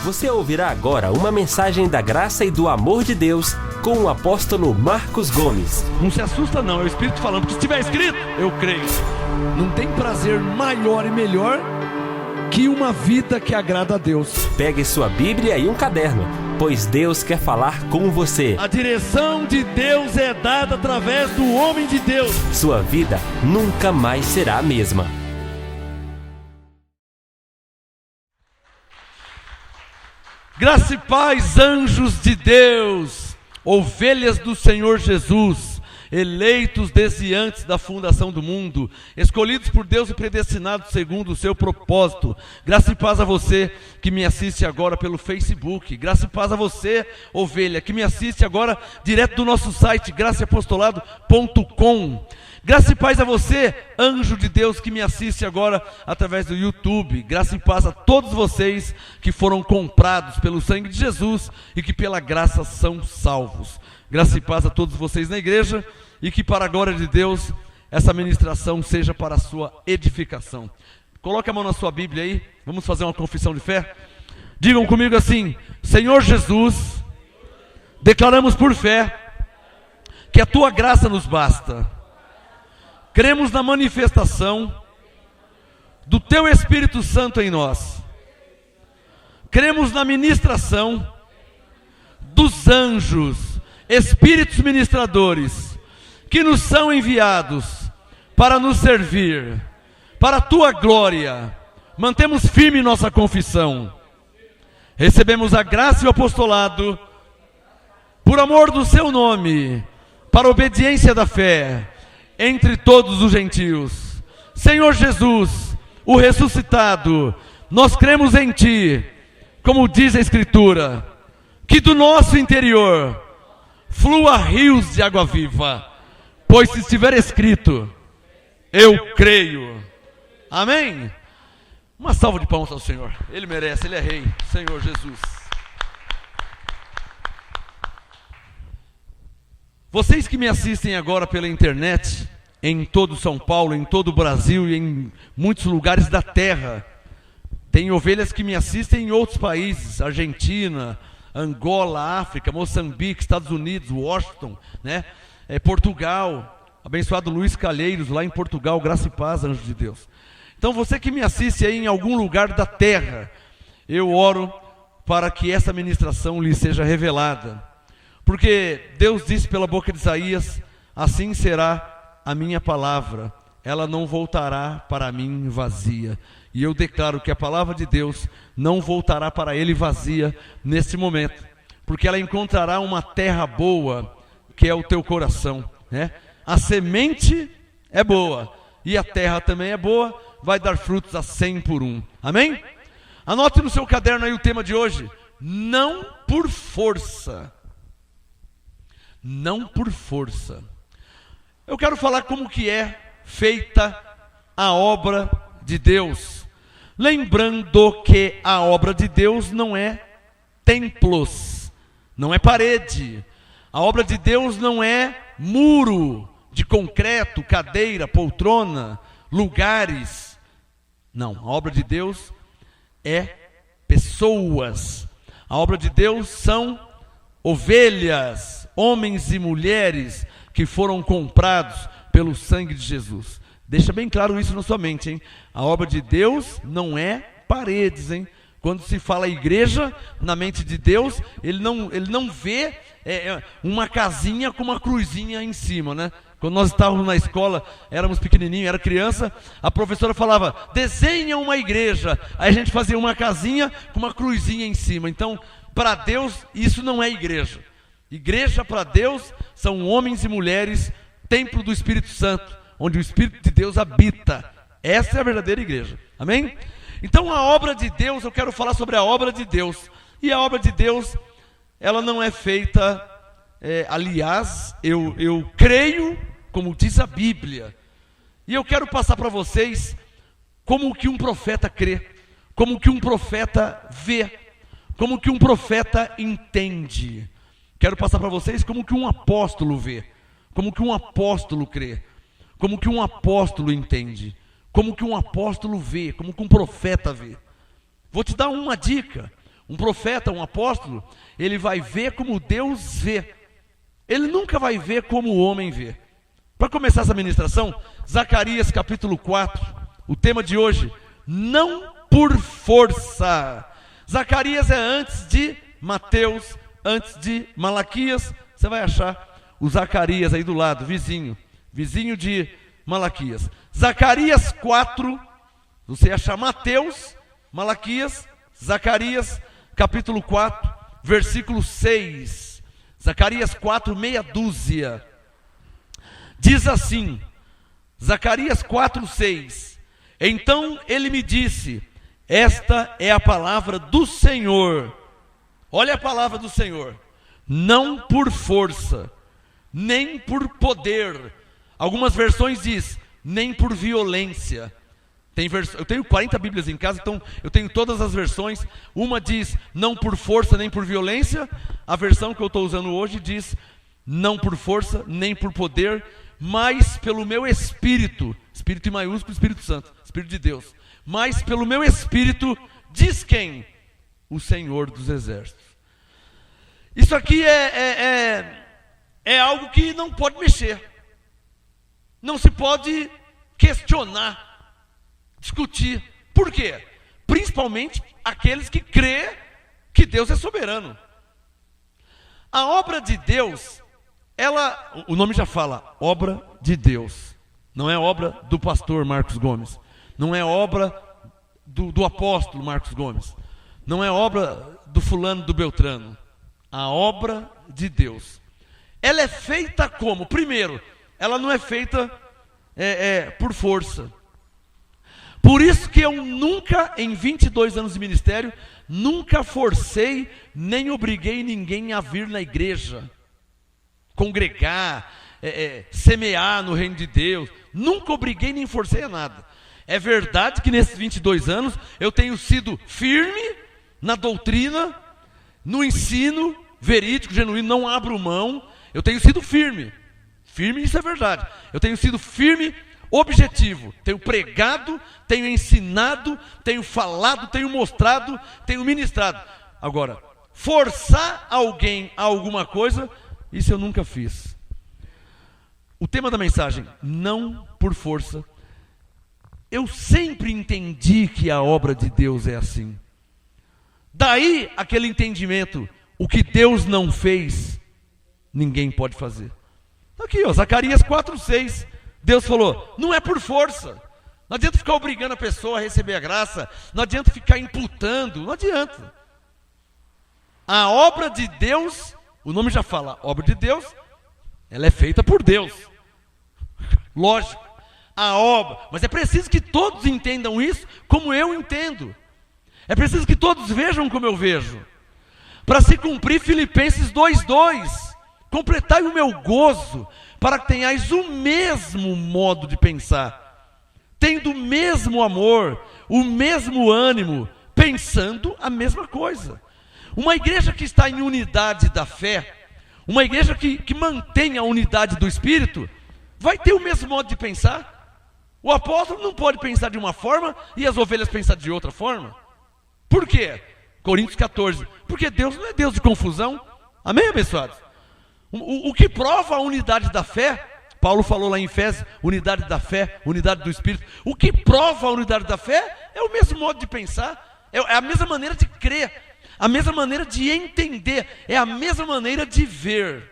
Você ouvirá agora uma mensagem da graça e do amor de Deus com o apóstolo Marcos Gomes. Não se assusta não, é o Espírito falando, porque se estiver escrito, eu creio. Não tem prazer maior e melhor que uma vida que agrada a Deus. Pegue sua Bíblia e um caderno, pois Deus quer falar com você. A direção de Deus é dada através do homem de Deus. Sua vida nunca mais será a mesma. Graça e paz, anjos de Deus, ovelhas do Senhor Jesus, eleitos desde antes da fundação do mundo, escolhidos por Deus e predestinados segundo o seu propósito. Graça e paz a você que me assiste agora pelo Facebook. Graça e paz a você, ovelha, que me assiste agora direto do nosso site, graçaapostolado.com. Graça e paz a você, anjo de Deus, que me assiste agora através do YouTube. Graça e paz a todos vocês que foram comprados pelo sangue de Jesus e que pela graça são salvos. Graça e paz a todos vocês na igreja e que para a glória de Deus essa ministração seja para a sua edificação. Coloque a mão na sua Bíblia aí, vamos fazer uma confissão de fé. Digam comigo assim: Senhor Jesus, declaramos por fé que a tua graça nos basta. Cremos na manifestação do teu Espírito Santo em nós. Cremos na ministração dos anjos, espíritos ministradores, que nos são enviados para nos servir, para a tua glória. Mantemos firme nossa confissão. Recebemos a graça e o apostolado, por amor do seu nome, para a obediência da fé, entre todos os gentios. Senhor Jesus, o ressuscitado, nós cremos em Ti, como diz a Escritura, que do nosso interior flua rios de água viva, pois se estiver escrito, eu creio. Amém? Uma salva de palmas ao Senhor, Ele merece, Ele é Rei, Senhor Jesus. Vocês que me assistem agora pela internet, em todo São Paulo, em todo o Brasil e em muitos lugares da terra, tem ovelhas que me assistem em outros países, Argentina, Angola, África, Moçambique, Estados Unidos, Washington, né? Portugal, abençoado Luiz Calheiros, lá em Portugal, graça e paz, anjo de Deus. Então você que me assiste aí em algum lugar da terra, eu oro para que essa ministração lhe seja revelada. Porque Deus disse pela boca de Isaías: assim será a minha palavra, ela não voltará para mim vazia. E eu declaro que a palavra de Deus não voltará para ele vazia neste momento, porque ela encontrará uma terra boa, que é o teu coração, né? A semente é boa, e a terra também é boa, vai dar frutos a 100 por 1. Amém? Anote no seu caderno aí o tema de hoje: não por força. Não por força. Eu quero falar como que é feita a obra de Deus. Lembrando que a obra de Deus não é templos, não é parede. A obra de Deus não é muro de concreto, cadeira, poltrona, lugares. Não, a obra de Deus é pessoas. A obra de Deus são ovelhas, homens e mulheres que foram comprados pelo sangue de Jesus. Deixa bem claro isso na sua mente, hein? A obra de Deus não é paredes, hein? Quando se fala igreja, na mente de Deus, ele não vê uma casinha com uma cruzinha em cima, né? Quando nós estávamos na escola, éramos pequenininhos, era criança, a professora falava: desenha uma igreja. Aí a gente fazia uma casinha com uma cruzinha em cima. Então, para Deus, isso não é igreja. Igreja para Deus são homens e mulheres, templo do Espírito Santo, onde o Espírito de Deus habita. Essa é a verdadeira igreja. Amém? Então a obra de Deus, eu quero falar sobre a obra de Deus. E a obra de Deus, ela não é feita, aliás, eu creio, como diz a Bíblia. E eu quero passar para vocês como que um profeta crê, como que um profeta vê, como que um profeta entende. Quero passar para vocês como que um apóstolo vê, como que um apóstolo crê, como que um apóstolo entende, como que um apóstolo vê, como que um profeta vê. Vou te dar uma dica. Um profeta, um apóstolo, ele vai ver como Deus vê. Ele nunca vai ver como o homem vê. Para começar essa ministração, Zacarias capítulo 4, o tema de hoje, não por força. Zacarias é antes de Mateus, antes de Malaquias. Você vai achar o Zacarias aí do lado, vizinho de Malaquias. Zacarias 4, você achar Mateus, Malaquias, Zacarias capítulo 4, versículo 6. Zacarias 4, meia dúzia. Diz assim, Zacarias 4, 6. Então ele me disse, esta é a palavra do Senhor. Olha a palavra do Senhor. Não por força, nem por poder. Algumas versões diz, nem por violência. Eu tenho 40 Bíblias em casa, então eu tenho todas as versões. Uma diz, não por força, nem por violência. A versão que eu estou usando hoje diz, não por força, nem por poder, mas pelo meu Espírito. Espírito em maiúsculo, Espírito Santo, Espírito de Deus. Mas pelo meu Espírito, diz quem? O Senhor dos Exércitos. Isso aqui é algo que não pode mexer. Não se pode questionar, discutir. Por quê? Principalmente aqueles que crêem que Deus é soberano. A obra de Deus, o nome já fala, obra de Deus. Não é obra do pastor Marcos Gomes. Não é obra do apóstolo Marcos Gomes. Não é obra do fulano, do Beltrano. A obra de Deus. Ela é feita como? Primeiro, ela não é feita por força. Por isso que eu nunca, em 22 anos de ministério, nunca forcei, nem obriguei ninguém a vir na igreja, congregar, semear no reino de Deus. Nunca obriguei nem forcei a nada. É verdade que nesses 22 anos eu tenho sido firme na doutrina, no ensino verídico, genuíno, não abro mão. Eu tenho sido firme. Firme, isso é verdade. Eu tenho sido firme, objetivo. Tenho pregado, tenho ensinado, tenho falado, tenho mostrado, tenho ministrado. Agora, forçar alguém a alguma coisa, isso eu nunca fiz. O tema da mensagem, não por força. Eu sempre entendi que a obra de Deus é assim. Daí aquele entendimento, o que Deus não fez, ninguém pode fazer. Aqui, ó, Zacarias 4, 6. Deus falou, não é por força. Não adianta ficar obrigando a pessoa a receber a graça. Não adianta ficar imputando. Não adianta. A obra de Deus, o nome já fala, obra de Deus, ela é feita por Deus. Lógico. A obra, mas é preciso que todos entendam isso como eu entendo. É preciso que todos vejam como eu vejo. Para se cumprir Filipenses 2:2, completai o meu gozo, para que tenhais o mesmo modo de pensar, tendo o mesmo amor, o mesmo ânimo, pensando a mesma coisa. Uma igreja que está em unidade da fé, uma igreja que mantém a unidade do Espírito, vai ter o mesmo modo de pensar. O apóstolo não pode pensar de uma forma e as ovelhas pensar de outra forma. Por quê? Coríntios 14. Porque Deus não é Deus de confusão. Amém, abençoados? O que prova a unidade da fé, Paulo falou lá em Efésios, unidade da fé, unidade do Espírito. O que prova a unidade da fé é o mesmo modo de pensar, é a mesma maneira de crer, a mesma maneira de entender, é a mesma maneira de ver.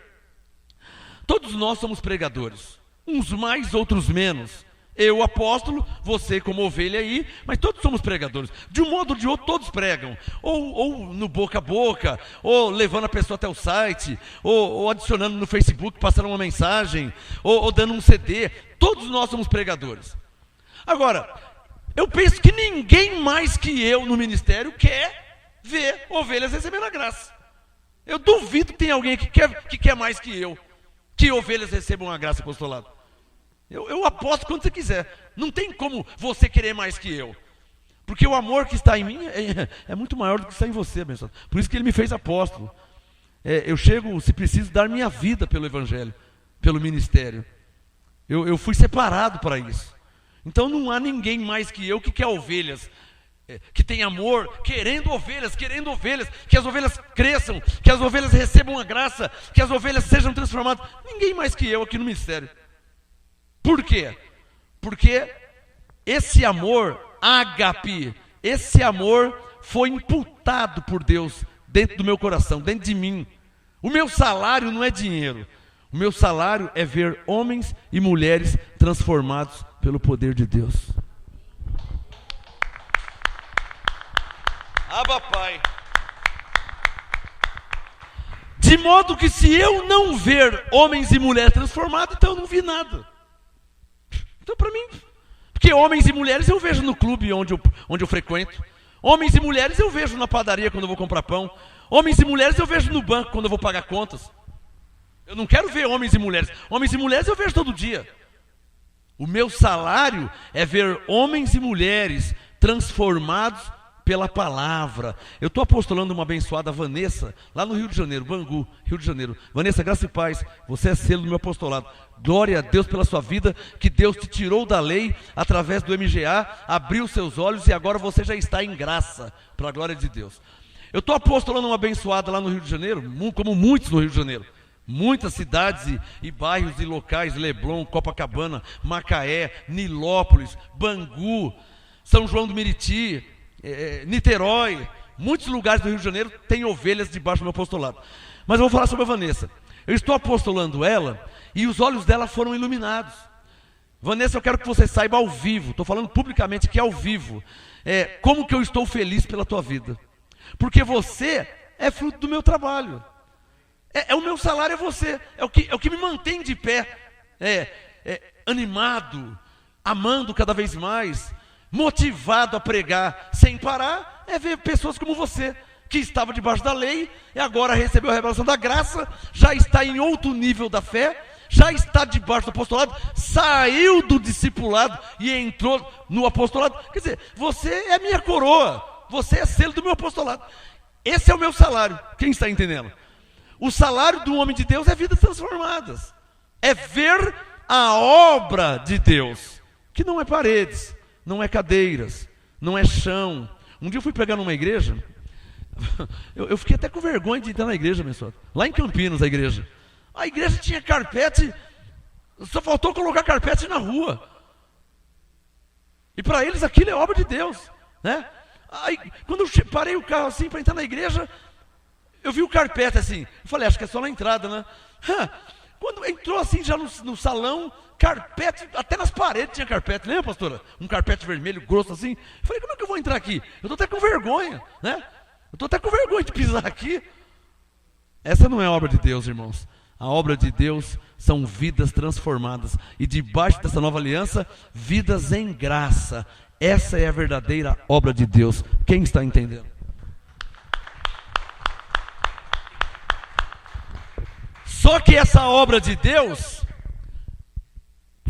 Todos nós somos pregadores, uns mais, outros menos. Eu, apóstolo, você como ovelha aí, mas todos somos pregadores. De um modo ou de outro, todos pregam. Ou no boca a boca, ou levando a pessoa até o site, ou adicionando no Facebook, passando uma mensagem, ou dando um CD. Todos nós somos pregadores. Agora, eu penso que ninguém mais que eu no ministério quer ver ovelhas recebendo a graça. Eu duvido que tenha alguém que quer mais que eu, que ovelhas recebam a graça apostolado. Eu aposto quando você quiser. Não tem como você querer mais que eu. Porque o amor que está em mim é muito maior do que está em você, abençoado. Por isso que ele me fez apóstolo. Eu chego, se preciso, dar minha vida pelo evangelho, pelo ministério. Eu fui separado para isso. Então não há ninguém mais que eu que quer ovelhas que tem amor, querendo ovelhas, que as ovelhas cresçam, que as ovelhas recebam a graça, que as ovelhas sejam transformadas. Ninguém mais que eu aqui no ministério. Por quê? Porque esse amor, ágape, esse amor foi imputado por Deus dentro do meu coração, dentro de mim. O meu salário não é dinheiro. O meu salário é ver homens e mulheres transformados pelo poder de Deus. Abba, Pai. De modo que se eu não ver homens e mulheres transformados, então eu não vi nada. Então para mim, porque homens e mulheres eu vejo no clube onde eu frequento. Homens e mulheres eu vejo na padaria quando eu vou comprar pão. Homens e mulheres eu vejo no banco quando eu vou pagar contas. Eu não quero ver homens e mulheres. Homens e mulheres eu vejo todo dia. O meu salário é ver homens e mulheres transformados pela palavra. Eu estou apostolando uma abençoada Vanessa, lá no Rio de Janeiro, Bangu, Rio de Janeiro. Vanessa, graça e paz, você é selo do meu apostolado. Glória a Deus pela sua vida, que Deus te tirou da lei, através do MGA, abriu seus olhos e agora você já está em graça, para a glória de Deus. Eu estou apostolando uma abençoada lá no Rio de Janeiro, como muitos no Rio de Janeiro. Muitas cidades e bairros e locais, Leblon, Copacabana, Macaé, Nilópolis, Bangu, São João do Meriti, Niterói, muitos lugares do Rio de Janeiro têm ovelhas debaixo do meu apostolado. Mas eu vou falar sobre a Vanessa. Eu estou apostolando ela e os olhos dela foram iluminados. Vanessa, eu quero que você saiba ao vivo, estou falando publicamente que é ao vivo, como que eu estou feliz pela tua vida. Porque você é fruto do meu trabalho. O meu salário é você, é o que me mantém de pé, animado, amando cada vez mais, motivado a pregar sem parar, é ver pessoas como você, que estava debaixo da lei, e agora recebeu a revelação da graça, já está em outro nível da fé, já está debaixo do apostolado, saiu do discipulado e entrou no apostolado. Quer dizer, você é minha coroa, você é selo do meu apostolado. Esse é o meu salário, quem está entendendo? O salário do homem de Deus é vidas transformadas, é ver a obra de Deus, que não é paredes, não é cadeiras, não é chão. Um dia eu fui pregar numa igreja, eu fiquei até com vergonha de entrar na igreja, abençoado. Lá em Campinas, a igreja tinha carpete, só faltou colocar carpete na rua. E para eles aquilo é obra de Deus, né? Aí, quando eu parei o carro assim para entrar na igreja, eu vi o carpete assim, eu falei, acho que é só na entrada, né? Quando entrou assim já no salão, carpete, até nas paredes tinha carpete, lembra, pastora? Um carpete vermelho, grosso assim. Eu falei, como é que eu vou entrar aqui? Eu estou até com vergonha, né? Eu estou até com vergonha de pisar aqui. Essa não é obra de Deus, irmãos. A obra de Deus são vidas transformadas. E debaixo dessa nova aliança, vidas em graça. Essa é a verdadeira obra de Deus. Quem está entendendo? Só que essa obra de Deus,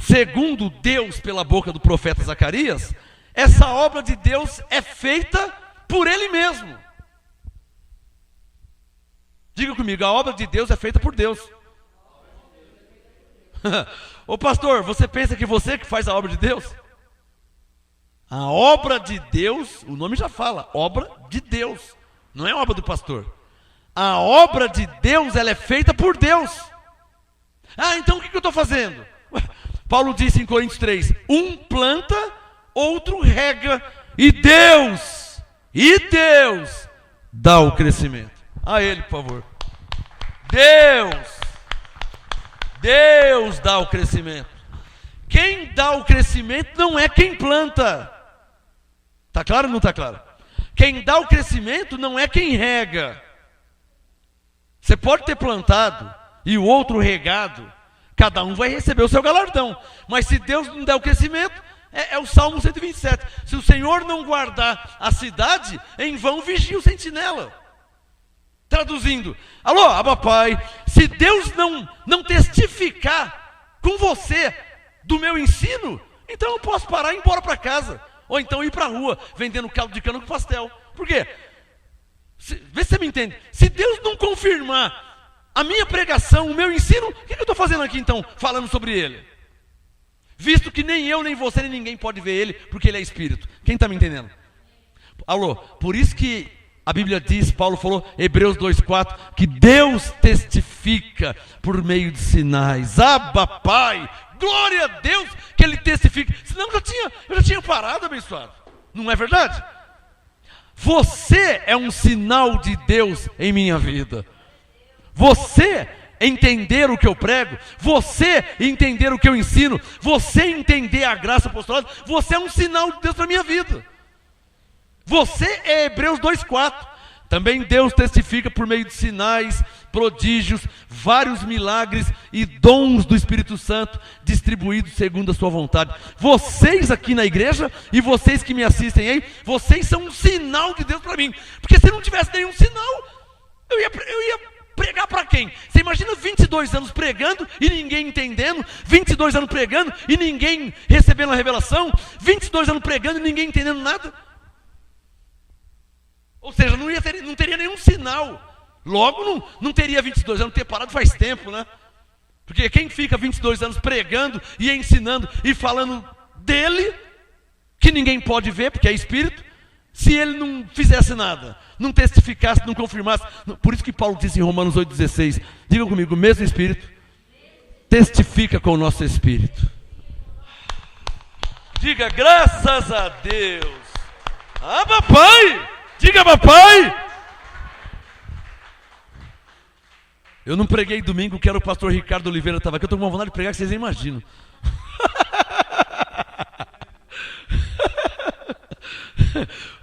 segundo Deus pela boca do profeta Zacarias, essa obra de Deus é feita por Ele mesmo. Diga comigo, a obra de Deus é feita por Deus. Ô pastor, você pensa que você que faz a obra de Deus? A obra de Deus, o nome já fala, obra de Deus, não é obra do pastor. A obra de Deus, ela é feita por Deus. Então o que eu estou fazendo? Paulo disse em Coríntios 3, um planta, outro rega, e Deus dá o crescimento. A ele, por favor. Deus dá o crescimento. Quem dá o crescimento não é quem planta. Está claro ou não está claro? Quem dá o crescimento não é quem rega. Você pode ter plantado e o outro regado, cada um vai receber o seu galardão. Mas se Deus não der o crescimento, é o Salmo 127. Se o Senhor não guardar a cidade, em vão vigia o sentinela. Traduzindo, alô, Abba Pai, se Deus não testificar com você do meu ensino, então eu posso parar e ir embora para casa. Ou então ir para a rua, vendendo caldo de cana com pastel. Por quê? Vê se você me entende. Se Deus não confirmar a minha pregação, o meu ensino, o que eu estou fazendo aqui então, falando sobre ele? Visto que nem eu, nem você, nem ninguém pode ver ele, porque ele é espírito. Quem está me entendendo? Alô, por isso que a Bíblia diz, Paulo falou, Hebreus 2,4, que Deus testifica por meio de sinais. Abba, Pai, glória a Deus que Ele testifica. Senão eu já tinha parado, abençoado. Não é verdade? Você é um sinal de Deus em minha vida. Você entender o que eu prego, você entender o que eu ensino, você entender a graça apostolada, você é um sinal de Deus para a minha vida. Você é Hebreus 2,4. Também Deus testifica por meio de sinais, prodígios, vários milagres e dons do Espírito Santo distribuídos segundo a sua vontade. Vocês aqui na igreja e vocês que me assistem aí, vocês são um sinal de Deus para mim. Porque se não tivesse nenhum sinal, eu ia pregar para quem? Você imagina 22 anos pregando e ninguém entendendo, 22 anos pregando e ninguém recebendo a revelação, 22 anos pregando e ninguém entendendo nada. Ou seja, não teria nenhum sinal. Logo não teria 22 anos, ter parado faz tempo, né? Porque quem fica 22 anos pregando e ensinando e falando dele, que ninguém pode ver, porque é espírito, se ele não fizesse nada, não testificasse, não confirmasse. Por isso que Paulo disse em Romanos 8,16, diga comigo, o mesmo espírito testifica com o nosso espírito. Diga, graças a Deus. Ah, papai! Diga, papai! Eu não preguei domingo, que era o pastor Ricardo Oliveira estava aqui. Eu estou com uma vontade de pregar que vocês nem imaginam.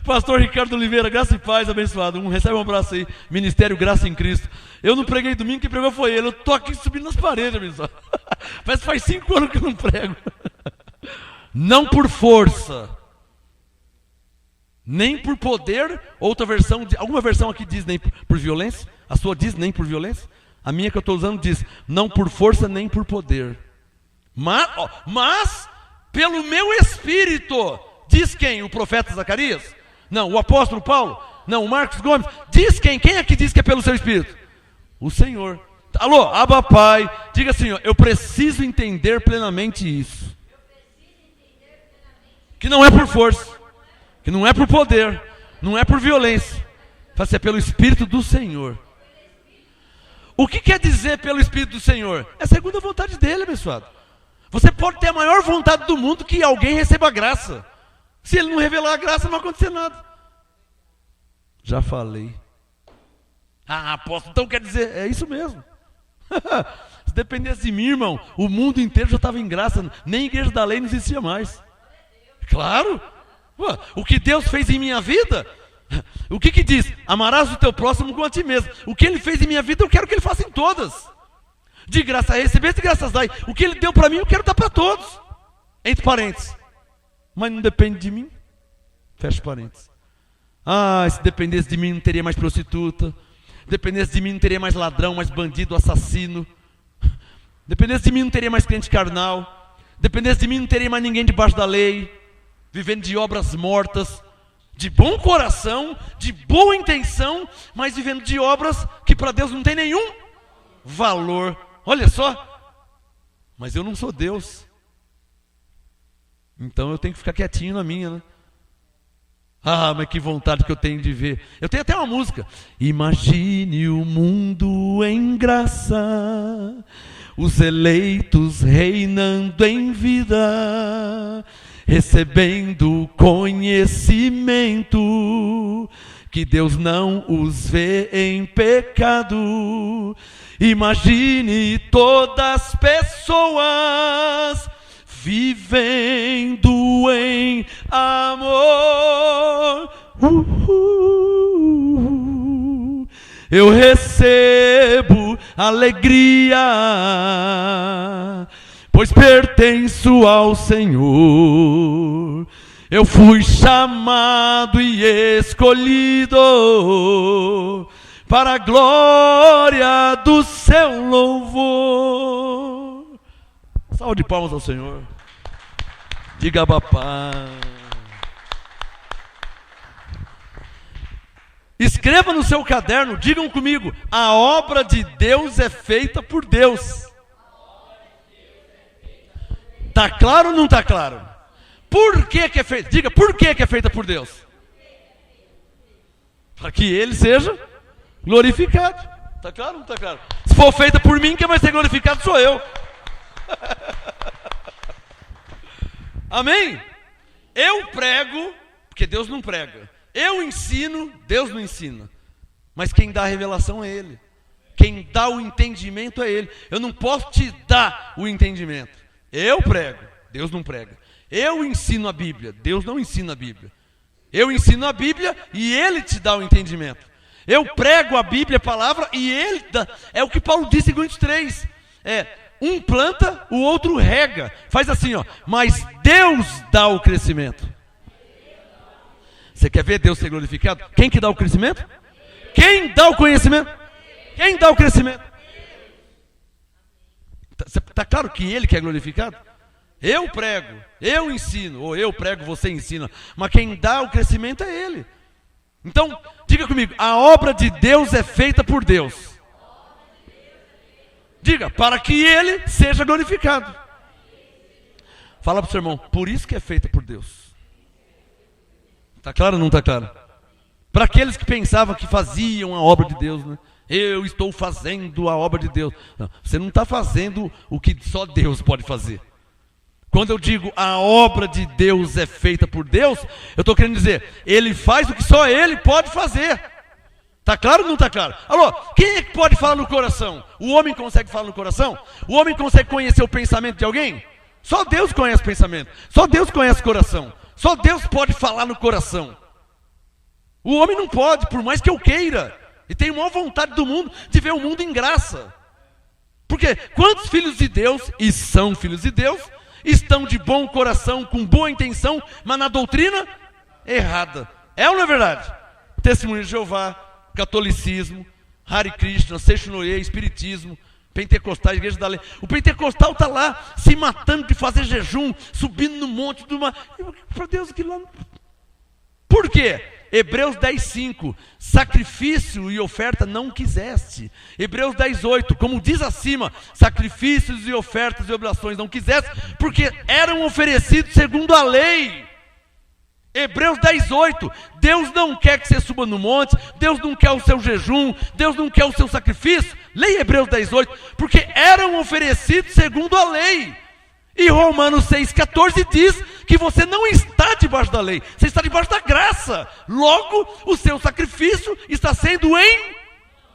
Pastor Ricardo Oliveira, graça e paz, abençoado. Recebe um abraço aí. Ministério Graça em Cristo. Eu não preguei domingo, quem pregou foi ele. Eu estou aqui subindo nas paredes, abençoado. Mas faz 5 anos que eu não prego. Não por força, nem por poder. Outra versão, alguma versão aqui diz nem por violência. A sua diz nem por violência. A minha que eu estou usando diz não por força nem por poder, mas pelo meu espírito. Diz quem? O profeta Zacarias? Não. O apóstolo Paulo? Não. O Marcos Gomes? Diz quem? Quem é que diz que é pelo seu espírito? O Senhor. Alô, Abba Pai, diga assim, ó, eu preciso entender plenamente isso. Que não é por força, que não é por poder, não é por violência, mas é pelo Espírito do Senhor. O que quer dizer pelo Espírito do Senhor? É segundo a vontade dele, abençoado. Você pode ter a maior vontade do mundo que alguém receba a graça. Se ele não revelar a graça, não vai acontecer nada. Já falei. Ah, apóstolo, então quer dizer, é isso mesmo. Se dependesse de mim, irmão, o mundo inteiro já estava em graça. Nem a igreja da lei não existia mais. Claro. Ué, o que Deus fez em minha vida... O que diz? Amarás o teu próximo como a ti mesmo. O que ele fez em minha vida, eu quero que ele faça em todas. De graça recebeste, de graças dai. O que ele deu para mim, eu quero dar para todos. Entre parênteses. Mas não depende de mim. Fecha parênteses. Ah, se dependesse de mim, não teria mais prostituta. Dependesse de mim, não teria mais ladrão, mais bandido, assassino. Dependesse de mim, não teria mais crente carnal. Dependesse de mim, não teria mais ninguém debaixo da lei, vivendo de obras mortas, de bom coração, de boa intenção, mas vivendo de obras que para Deus não tem nenhum valor. Olha só, mas eu não sou Deus, então eu tenho que ficar quietinho na minha, né? Ah, mas que vontade que eu tenho de ver. Eu tenho até uma música. Imagine o mundo em graça, os eleitos reinando em vida, recebendo conhecimento, que Deus não os vê em pecado. Imagine todas as pessoas vivendo em amor. Eu recebo alegria, pois pertenço ao Senhor. Eu fui chamado e escolhido para a glória do seu louvor. Salve de palmas ao Senhor. Diga, papai. Escreva no seu caderno, digam comigo, a obra de Deus é feita por Deus. Está claro ou não está claro? Por que é feita? Diga, por que é feita por Deus? Para que ele seja glorificado. Está claro ou não está claro? Se for feita por mim, quem vai ser glorificado sou eu. Amém? Eu prego, porque Deus não prega. Eu ensino, Deus não ensina. Mas quem dá a revelação é Ele. Quem dá o entendimento é Ele. Eu não posso te dar o entendimento. Eu prego, Deus não prega. Eu ensino a Bíblia, Deus não ensina a Bíblia. Eu ensino a Bíblia e Ele te dá o entendimento. Eu prego a Bíblia, a palavra, e Ele dá. É o que Paulo disse em Coríntios 3. Um planta, o outro rega. Faz assim, ó. Mas Deus dá o crescimento. Você quer ver Deus ser glorificado? Quem que dá o crescimento? Quem dá o conhecimento? Quem dá o crescimento? Está claro que Ele que é glorificado? Eu prego, eu ensino, ou eu prego, você ensina. Mas quem dá o crescimento é Ele. Então, diga comigo, a obra de Deus é feita por Deus. Diga, para que Ele seja glorificado. Fala para o seu irmão, por isso que é feita por Deus. Está claro ou não está claro? Para aqueles que pensavam que faziam a obra de Deus, né? Eu estou fazendo a obra de Deus. Não, você não está fazendo o que só Deus pode fazer. Quando eu digo a obra de Deus é feita por Deus, eu estou querendo dizer, Ele faz o que só Ele pode fazer. Está claro ou não está claro? Alô, quem é que pode falar no coração? O homem consegue falar no coração? O homem consegue conhecer o pensamento de alguém? Só Deus conhece o pensamento. Só Deus conhece o coração. Só Deus pode falar no coração. O homem não pode, por mais que eu queira. E tenho a maior vontade do mundo de ver o mundo em graça. Porque quantos filhos de Deus, e são filhos de Deus, estão de bom coração, com boa intenção, mas na doutrina errada? É ou não é verdade? Testemunho de Jeová, catolicismo, Hare Krishna, Seixonoye, espiritismo, pentecostais, igreja da lei. O pentecostal está lá se matando de fazer jejum, subindo no monte de uma... Para Deus, aquilo lá... Por quê? Hebreus 10:5, sacrifício e oferta não quiseste. Hebreus 10:8, como diz acima, sacrifícios e ofertas e oblações não quiseste, porque eram oferecidos segundo a lei. Hebreus 10:8, Deus não quer que você suba no monte, Deus não quer o seu jejum, Deus não quer o seu sacrifício. Leia Hebreus 10:8, porque eram oferecidos segundo a lei. E Romanos 6,14 diz que você não está debaixo da lei, você está debaixo da graça. Logo, o seu sacrifício está sendo em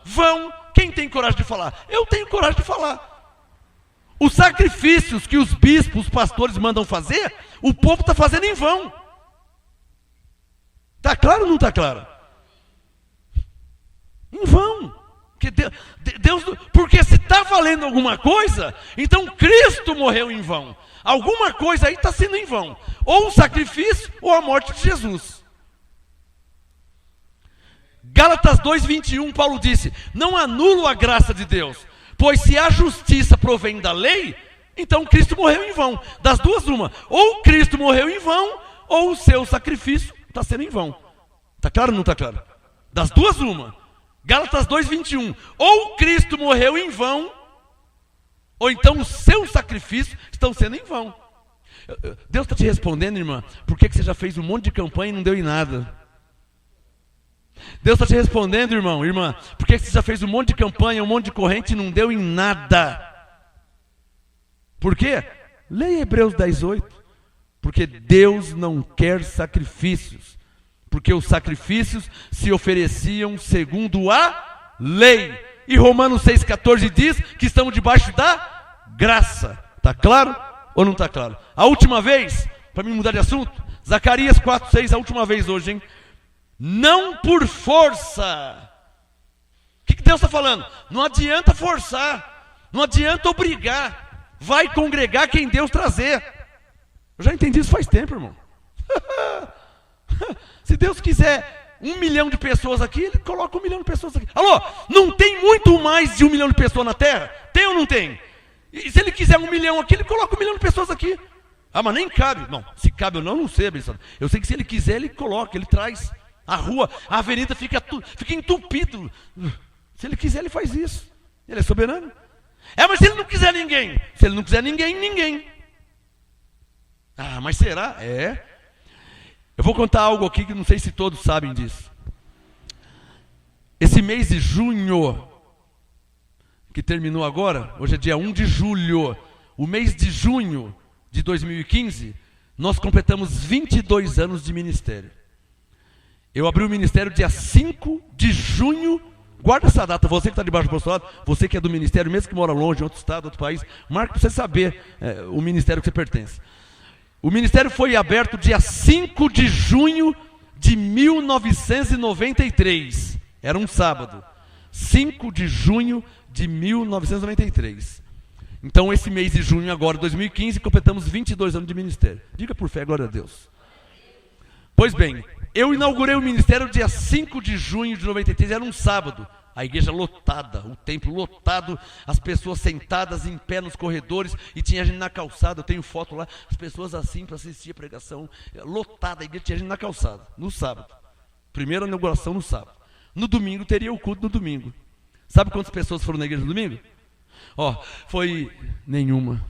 vão. Quem tem coragem de falar? Eu tenho coragem de falar. Os sacrifícios que os bispos, os pastores mandam fazer, o povo está fazendo em vão. Está claro ou não está claro? Em vão. Porque Deus, porque se está valendo alguma coisa, então Cristo morreu em vão. Alguma coisa aí está sendo em vão. Ou o sacrifício, ou a morte de Jesus. Gálatas 2:21, Paulo disse, não anulo a graça de Deus, pois se a justiça provém da lei, então Cristo morreu em vão. Das duas, uma. Ou Cristo morreu em vão, ou o seu sacrifício está sendo em vão. Está claro ou não está claro? Das duas, uma. Gálatas 2:21, ou Cristo morreu em vão, ou então os seus sacrifícios estão sendo em vão. Deus está te respondendo, irmã, por que você já fez um monte de campanha e não deu em nada? Deus está te respondendo, irmão, irmã, por que você já fez um monte de campanha, um monte de corrente e não deu em nada? Por quê? Leia Hebreus 10:8, porque Deus não quer sacrifícios, porque os sacrifícios se ofereciam segundo a lei. E Romanos 6,14 diz que estamos debaixo da graça. Está claro ou não está claro? A última vez, para mim mudar de assunto, Zacarias 4:6, a última vez hoje, hein? Não por força. O que Deus está falando? Não adianta forçar, não adianta obrigar. Vai congregar quem Deus trazer. Eu já entendi isso faz tempo, irmão. Se Deus quiser 1 milhão de pessoas aqui, Ele coloca 1 milhão de pessoas aqui. Alô, não tem muito mais de 1 milhão de pessoas na Terra? Tem ou não tem? E se Ele quiser 1 milhão aqui, Ele coloca 1 milhão de pessoas aqui. Ah, mas nem cabe. Não, se cabe ou não, não sei, abençoado. Eu sei que se Ele quiser, Ele coloca, Ele traz. A rua, a avenida fica entupido. Se Ele quiser, Ele faz isso. Ele é soberano. Mas se Ele não quiser ninguém? Se Ele não quiser ninguém, ninguém. Ah, mas será? Eu vou contar algo aqui que não sei se todos sabem disso. Esse mês de junho, que terminou agora, hoje é dia 1 de julho, o mês de junho de 2015, nós completamos 22 anos de ministério. Eu abri o ministério dia 5 de junho, guarda essa data, você que está debaixo do apostolado, você que é do ministério, mesmo que mora longe, em outro estado, outro país, marca para você saber o ministério que você pertence. O ministério foi aberto dia 5 de junho de 1993, era um sábado, 5 de junho de 1993. Então esse mês de junho agora, 2015, completamos 22 anos de ministério. Diga por fé, glória a Deus. Pois bem, eu inaugurei o ministério dia 5 de junho de 93, era um sábado. A igreja lotada, o templo lotado, as pessoas sentadas em pé nos corredores, e tinha gente na calçada, eu tenho foto lá, as pessoas assim para assistir a pregação, lotada, a igreja tinha gente na calçada, no sábado. Primeira inauguração no sábado. No domingo teria o culto no domingo. Sabe quantas pessoas foram na igreja no domingo? Foi nenhuma.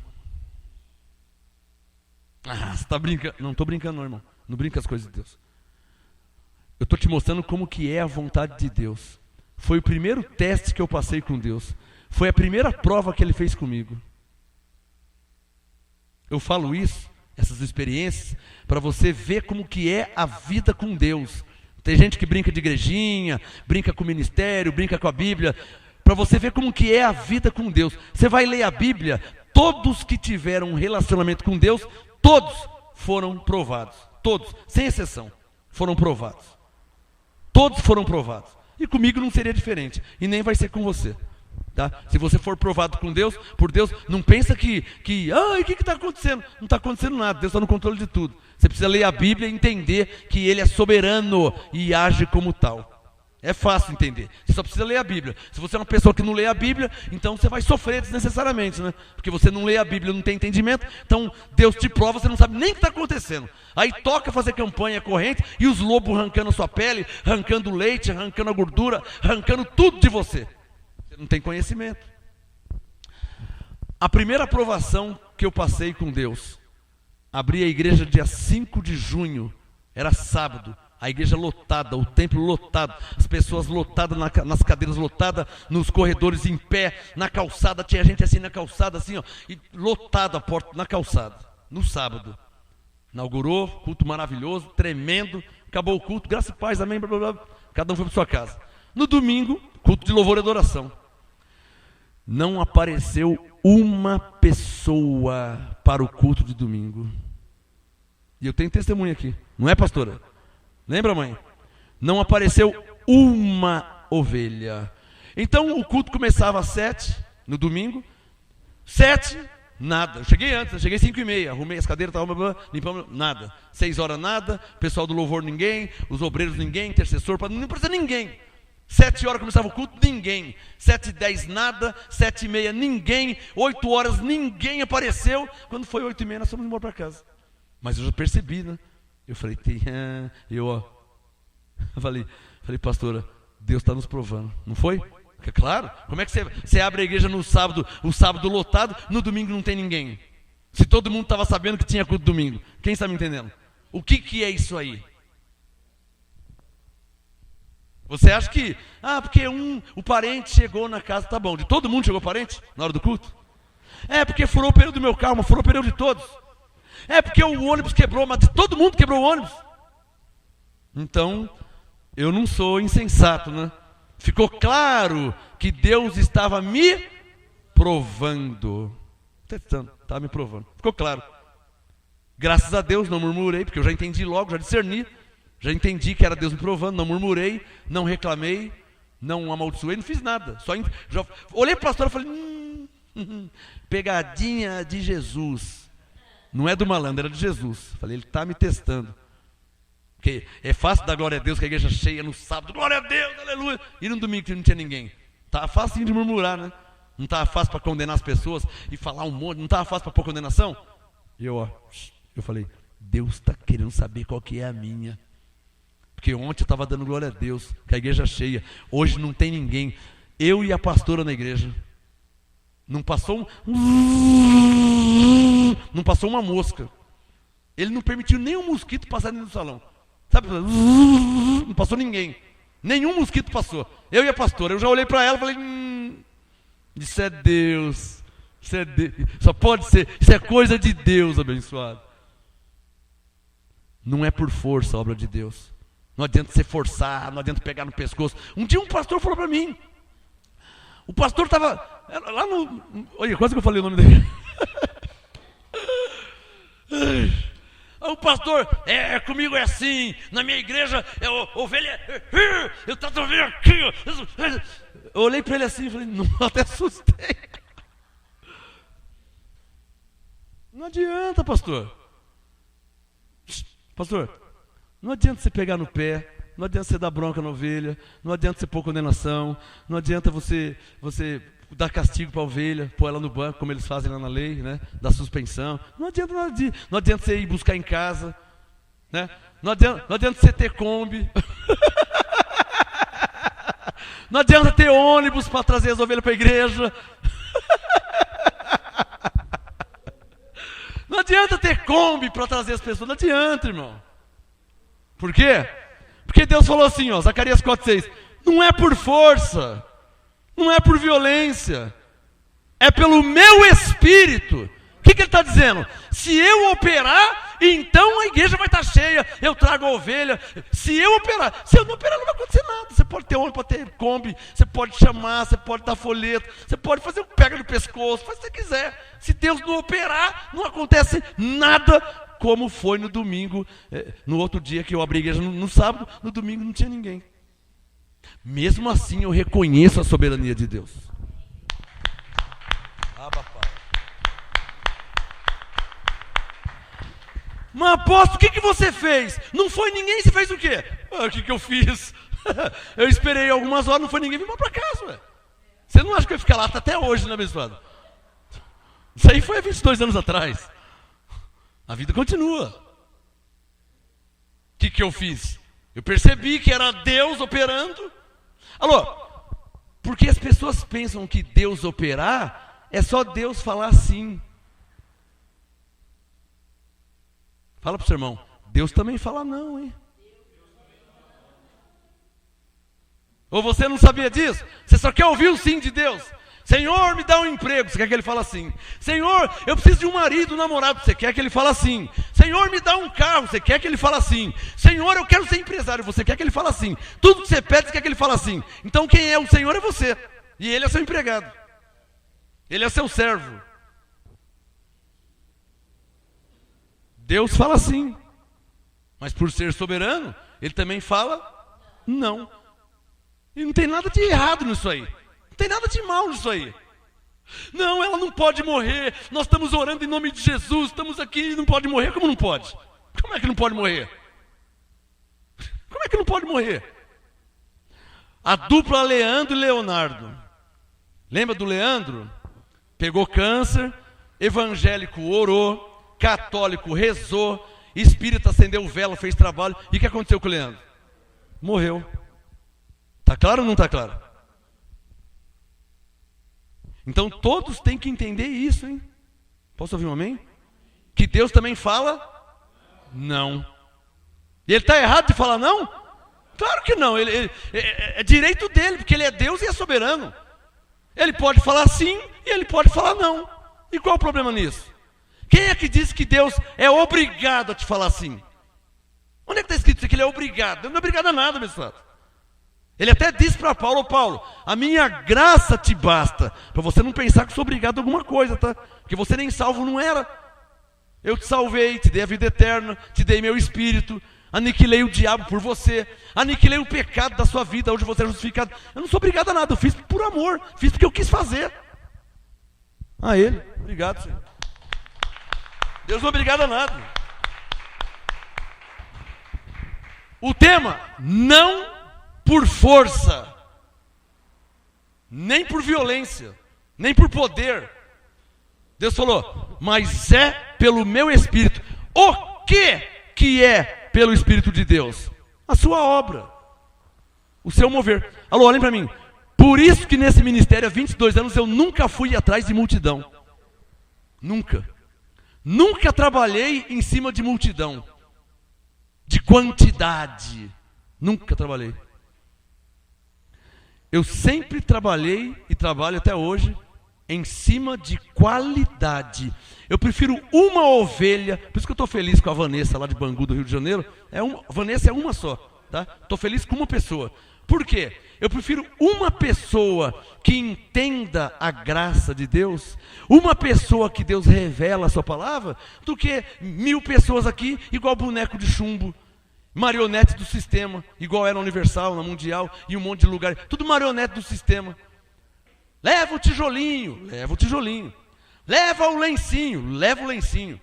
Você está brincando? Não estou brincando não, irmão. Não brinca com as coisas de Deus. Eu estou te mostrando como que é a vontade de Deus. Foi o primeiro teste que eu passei com Deus. Foi a primeira prova que Ele fez comigo. Eu falo isso, essas experiências, para você ver como que é a vida com Deus. Tem gente que brinca de igrejinha, brinca com o ministério, brinca com a Bíblia, para você ver como que é a vida com Deus. Você vai ler a Bíblia, todos que tiveram um relacionamento com Deus, todos foram provados. Todos, sem exceção, foram provados. Todos foram provados. E comigo não seria diferente. E nem vai ser com você. Tá? Se você for provado com Deus, por Deus, não pensa que o que está acontecendo? Não está acontecendo nada, Deus está no controle de tudo. Você precisa ler a Bíblia e entender que Ele é soberano e age como tal. É fácil entender, você só precisa ler a Bíblia. Se você é uma pessoa que não lê a Bíblia, então você vai sofrer desnecessariamente, né? Porque você não lê a Bíblia, não tem entendimento. Então Deus te prova, você não sabe nem o que está acontecendo. Aí toca fazer campanha corrente e os lobos arrancando a sua pele, arrancando o leite, arrancando a gordura, arrancando tudo de você. Você não tem conhecimento. A primeira aprovação que eu passei com Deus, abri a igreja dia 5 de junho, era sábado. A igreja lotada, o templo lotado, as pessoas lotadas nas cadeiras lotadas, nos corredores em pé, na calçada, tinha gente assim na calçada, assim, e lotada a porta na calçada, no sábado. Inaugurou, culto maravilhoso, tremendo, acabou o culto, graças a paz, amém, blá, blá, blá, cada um foi para sua casa. No domingo, culto de louvor e adoração. Não apareceu uma pessoa para o culto de domingo. E eu tenho testemunho aqui, não é, pastora? Lembra, mãe? Não apareceu uma ovelha. Então o culto começava às 7, no domingo. 7, nada. Eu cheguei antes, eu cheguei 5h30. Arrumei as cadeiras, limpamos, nada. 6 horas, nada. Pessoal do louvor, ninguém. Os obreiros, ninguém. Intercessor, não precisa ninguém. 7 horas começava o culto, ninguém. 7h10, nada. 7h30, ninguém. 8 horas, ninguém apareceu. Quando foi 8h30, nós fomos embora para casa. Mas eu já percebi, né? Eu falei, falei, pastora, Deus está nos provando, não foi? Porque, claro, como é que você abre a igreja no sábado, o sábado lotado, no domingo não tem ninguém? Se todo mundo estava sabendo que tinha culto domingo, quem está me entendendo? O que é isso aí? Você acha que, porque o parente chegou na casa, tá bom, de todo mundo chegou parente na hora do culto? É porque furou o pneu do meu carro, mas furou o pneu de todos. É porque o ônibus quebrou, mas todo mundo quebrou o ônibus. Então, eu não sou insensato, né? Ficou claro que Deus estava me provando. Estava me provando. Ficou claro. Graças a Deus, não murmurei, porque eu já entendi logo, já discerni. Já entendi que era Deus me provando, não murmurei, não reclamei, não amaldiçoei, não fiz nada. Já olhei para o pastor e falei, pegadinha de Jesus. Não é do malandro, era de Jesus. Falei, ele está me testando. Porque é fácil dar glória a Deus, que a igreja cheia no sábado, glória a Deus, aleluia. E no domingo que não tinha ninguém. Estava fácil de murmurar, né? Não estava fácil para condenar as pessoas e falar um monte. Não estava fácil para pôr condenação? E eu falei, Deus está querendo saber qual que é a minha. Porque ontem eu estava dando glória a Deus, que a igreja cheia. Hoje não tem ninguém. Eu e a pastora na igreja. Não passou não passou uma mosca. Ele não permitiu nem um mosquito passar dentro do salão. Sabe? Não passou ninguém. Nenhum mosquito passou. Eu e a pastora, eu já olhei para ela e falei, isso é Deus. Isso é Deus. Só pode ser. Isso é coisa de Deus, abençoado. Não é por força a obra de Deus. Não adianta você forçar, não adianta pegar no pescoço. Um dia um pastor falou para mim. O pastor estava lá no... Olha, quase que eu falei o nome dele. O pastor, comigo é assim, na minha igreja, ovelha, eu trato a ovelha aqui. Eu olhei para ele assim e falei, não, até assustei. Não adianta, pastor. Pastor, não adianta você pegar no pé, não adianta você dar bronca na ovelha, não adianta você pôr condenação, não adianta você dar castigo para a ovelha, pôr ela no banco, como eles fazem lá na lei, né? Da suspensão. Não adianta nada disso. Não adianta você ir buscar em casa, né? Não adianta você ter Kombi. Não adianta ter ônibus para trazer as ovelhas para a igreja. Não adianta ter Kombi para trazer as pessoas. Não adianta, irmão. Por quê? Porque Deus falou assim, ó, Zacarias 4:6. Não é por força, não é por violência, é pelo meu espírito. O que ele está dizendo? Se eu operar, então a igreja vai estar cheia, eu trago a ovelha. Se eu não operar, não vai acontecer nada. Você pode ter ônibus, pode ter Kombi, você pode chamar, você pode dar folheto, você pode fazer um pega no pescoço, faz o que você quiser. Se Deus não operar, não acontece nada, como foi no domingo, no outro dia que eu abri a igreja no sábado, no domingo não tinha ninguém. Mesmo assim eu reconheço a soberania de Deus. Mas apóstolo, o que você fez? Não foi ninguém, você fez o quê? O que eu fiz? Eu esperei algumas horas, não foi ninguém, vim para casa, ué. Você não acha que eu ia ficar lá até hoje, né, abençoado? Isso aí foi há 22 anos atrás. A vida continua. O que eu fiz? Eu percebi que era Deus operando. Alô, porque as pessoas pensam que Deus operar é só Deus falar sim. Fala para o seu irmão, Deus também fala não, hein? Ou você não sabia disso? Você só quer ouvir o sim de Deus. Senhor, me dá um emprego, você quer que ele fale assim. Senhor, eu preciso de um marido, um namorado, você quer que ele fale assim. Senhor, me dá um carro, você quer que ele fale assim. Senhor, eu quero ser empresário, você quer que ele fale assim. Tudo que você pede, você quer que ele fale assim. Então quem é o Senhor é você. E ele é seu empregado. Ele é seu servo. Deus fala sim. Mas por ser soberano, ele também fala não. E não tem nada de errado nisso aí. Não tem nada de mal nisso aí. Não, ela não pode morrer. Nós estamos orando em nome de Jesus. Estamos aqui e não pode morrer. Como não pode? Como é que não pode morrer? Como é que não pode morrer? A dupla Leandro e Leonardo. Lembra do Leandro? Pegou câncer, evangélico orou, católico rezou, espírita acendeu vela, fez trabalho. E o que aconteceu com o Leandro? Morreu. Está claro ou não está claro? Então todos têm que entender isso, hein? Posso ouvir um amém? Que Deus também fala não. E ele está errado de falar não? Claro que não. É direito dele, porque ele é Deus e é soberano. Ele pode falar sim e ele pode falar não. E qual o problema nisso? Quem é que diz que Deus é obrigado a te falar sim? Onde é que está escrito que ele é obrigado? Ele não é obrigado a nada, pessoal. Ele até disse para Paulo, Paulo, a minha graça te basta. Para você não pensar que sou obrigado a alguma coisa, tá? Porque você nem salvo não era. Eu te salvei, te dei a vida eterna, te dei meu espírito, aniquilei o diabo por você, aniquilei o pecado da sua vida, hoje você é justificado. Eu não sou obrigado a nada, eu fiz por amor, fiz porque eu quis fazer. A ele, obrigado, Senhor. Deus não é obrigado a nada. O tema, não por força, nem por violência, nem por poder. Deus falou, mas é pelo meu Espírito. O que é pelo Espírito de Deus? A sua obra, o seu mover. Alô, olhem para mim. Por isso que nesse ministério há 22 anos eu nunca fui atrás de multidão. Nunca. Nunca trabalhei em cima de multidão. De quantidade. Nunca trabalhei. Eu sempre trabalhei e trabalho até hoje em cima de qualidade. Eu prefiro uma ovelha, por isso que eu estou feliz com a Vanessa lá de Bangu, do Rio de Janeiro. Vanessa é uma só, tá? Estou feliz com uma pessoa. Por quê? Eu prefiro uma pessoa que entenda a graça de Deus, uma pessoa que Deus revela a sua palavra, do que 1000 pessoas aqui igual boneco de chumbo, marionete do sistema, igual era na Universal, na Mundial e um monte de lugar, tudo marionete do sistema. Leva o tijolinho, leva o tijolinho. Leva o lencinho, leva o lencinho.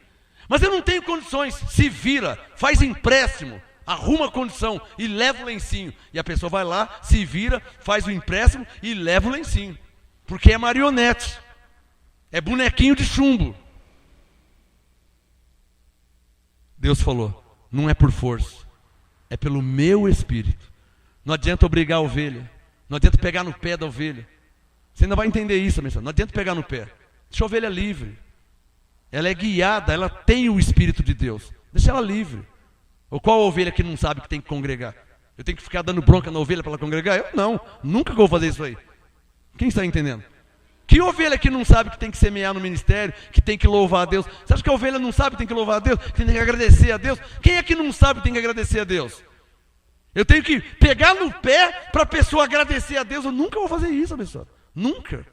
Mas eu não tenho condições, se vira, faz empréstimo, arruma a condição e leva o lencinho. E a pessoa vai lá, se vira, faz o empréstimo e leva o lencinho. Porque é marionete, é bonequinho de chumbo. Deus falou, não é por força, é pelo meu espírito. Não adianta obrigar a ovelha, não adianta pegar no pé da ovelha. Você ainda vai entender isso, não adianta pegar no pé. Deixa a ovelha livre. Ela é guiada, ela tem o Espírito de Deus. Deixa ela livre. Ou qual ovelha que não sabe que tem que congregar? Eu tenho que ficar dando bronca na ovelha para ela congregar? Eu não, nunca vou fazer isso aí. Quem está entendendo? Que ovelha que não sabe que tem que semear no ministério, que tem que louvar a Deus? Você acha que a ovelha não sabe que tem que louvar a Deus, que tem que agradecer a Deus? Quem é que não sabe que tem que agradecer a Deus? Eu tenho que pegar no pé para a pessoa agradecer a Deus. Eu nunca vou fazer isso, pessoal. Nunca.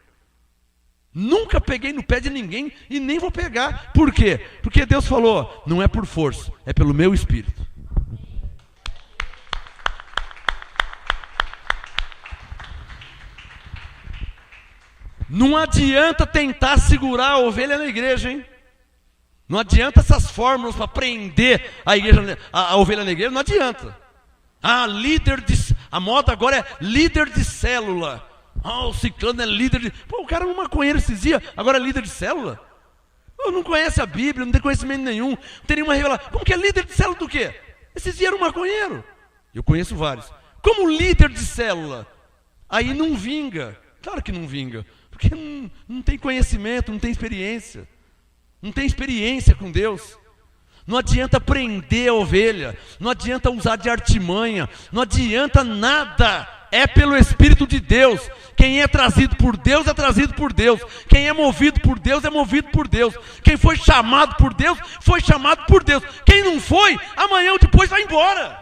Nunca peguei no pé de ninguém e nem vou pegar. Por quê? Porque Deus falou, não é por força, é pelo meu espírito. Não adianta tentar segurar a ovelha na igreja, hein? Não adianta essas fórmulas para prender a igreja, a ovelha na igreja, não adianta. A moda agora é líder de célula. O ciclano é líder de... Pô, o cara é um maconheiro esses dias, agora é líder de célula? Não conhece a Bíblia, não tem conhecimento nenhum, não tem nenhuma revelação. Como que é líder de célula do quê? Esses dias era um maconheiro. Eu conheço vários. Como líder de célula? Aí não vinga. Claro que não vinga. Porque não tem conhecimento, não tem experiência. Não tem experiência com Deus. Não adianta prender a ovelha, não adianta usar de artimanha, não adianta nada. É pelo Espírito de Deus. Quem é trazido por Deus é trazido por Deus. Quem é movido por Deus é movido por Deus. Quem foi chamado por Deus, foi chamado por Deus. Quem não foi, amanhã ou depois vai embora.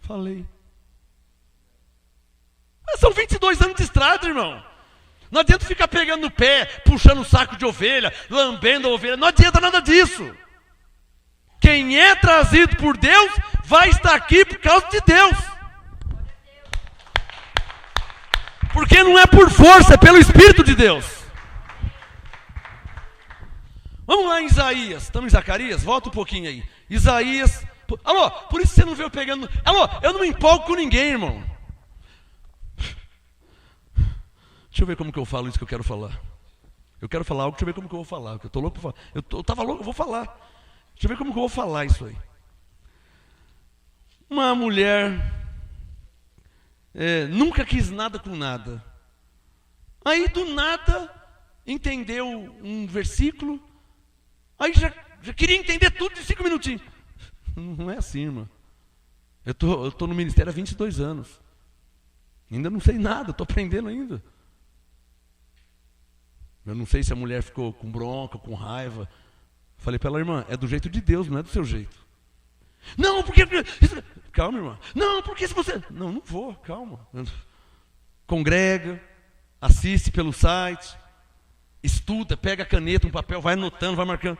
Falei. Mas são 22 anos de estrada, irmão. Não adianta ficar pegando no pé, puxando o saco de ovelha, lambendo a ovelha. Não adianta nada disso. Quem é trazido por Deus, vai estar aqui por causa de Deus. Porque não é por força, é pelo Espírito de Deus. Vamos lá em Isaías. Estamos em Zacarias? Volta um pouquinho aí. Isaías. Alô, por isso você não veio pegando... Alô, eu não me empolgo com ninguém, irmão. Deixa eu ver como que eu falo isso que eu quero falar. Eu quero falar algo, deixa eu ver como que eu vou falar. Eu estou louco para falar. Eu estava louco, eu vou falar. Deixa eu ver como que eu vou falar isso aí. Uma mulher nunca quis nada com nada. Aí do nada entendeu um versículo. Aí já queria entender tudo em 5 minutinhos. Não é assim, irmão. Eu tô no ministério há 22 anos. Ainda não sei nada, estou aprendendo ainda. Eu não sei se a mulher ficou com bronca, com raiva. Falei para ela, irmã, é do jeito de Deus, não é do seu jeito. Não, porque... Calma, irmã. Não, porque se você... Não vou, calma. Congrega, assiste pelo site, estuda, pega a caneta, um papel, vai anotando, vai marcando.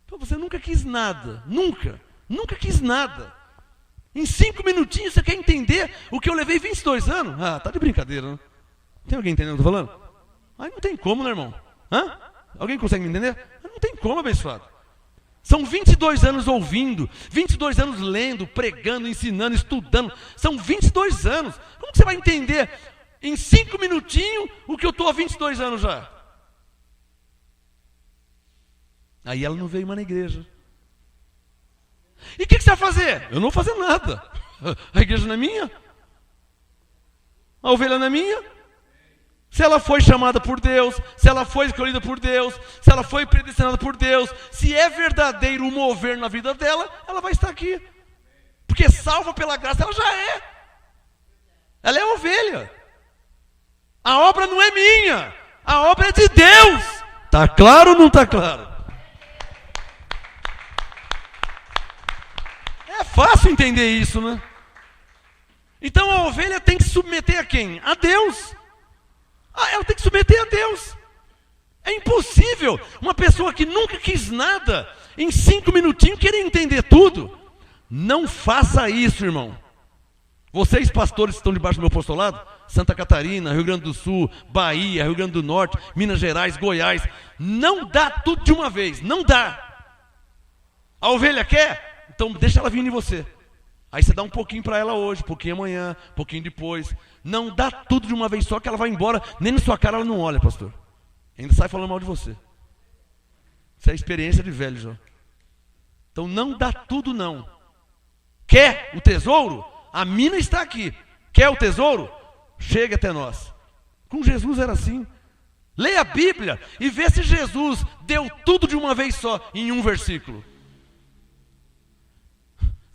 Então você nunca quis nada, nunca quis nada. Em 5 minutinhos você quer entender o que eu levei 22 anos? Tá de brincadeira, né? Tem alguém entendendo o que eu estou falando? Aí não tem como, né, irmão? Alguém consegue me entender? Não tem como, abençoado. São 22 anos ouvindo, 22 anos lendo, pregando, ensinando, estudando. São 22 anos. Como que você vai entender em 5 minutinhos o que eu estou há 22 anos já? Aí ela não veio mais na igreja. E o que você vai fazer? Eu não vou fazer nada. A igreja não é minha? A ovelha não é minha? Se ela foi chamada por Deus, se ela foi escolhida por Deus, se ela foi predestinada por Deus, se é verdadeiro o mover na vida dela, ela vai estar aqui. Porque salva pela graça, ela já é. Ela é ovelha. A obra não é minha, a obra é de Deus. Está claro ou não está claro? É fácil entender isso, né? Então a ovelha tem que se submeter a quem? A Deus. Ela tem que se submeter a Deus. É impossível uma pessoa que nunca quis nada, em 5 minutinhos querer entender tudo. Não faça isso, irmão. Vocês pastores que estão debaixo do meu apostolado, Santa Catarina, Rio Grande do Sul, Bahia, Rio Grande do Norte, Minas Gerais, Goiás, não dá tudo de uma vez, não dá. A ovelha quer? Então deixa ela vir em você. Aí você dá um pouquinho para ela hoje, um pouquinho amanhã, um pouquinho depois. Não dá tudo de uma vez só que ela vai embora, nem na sua cara ela não olha, pastor. Ainda sai falando mal de você. Isso é experiência de velho já. Então não dá tudo não. Quer o tesouro? A mina está aqui. Quer o tesouro? Chega até nós. Com Jesus era assim. Leia a Bíblia e vê se Jesus deu tudo de uma vez só em um versículo.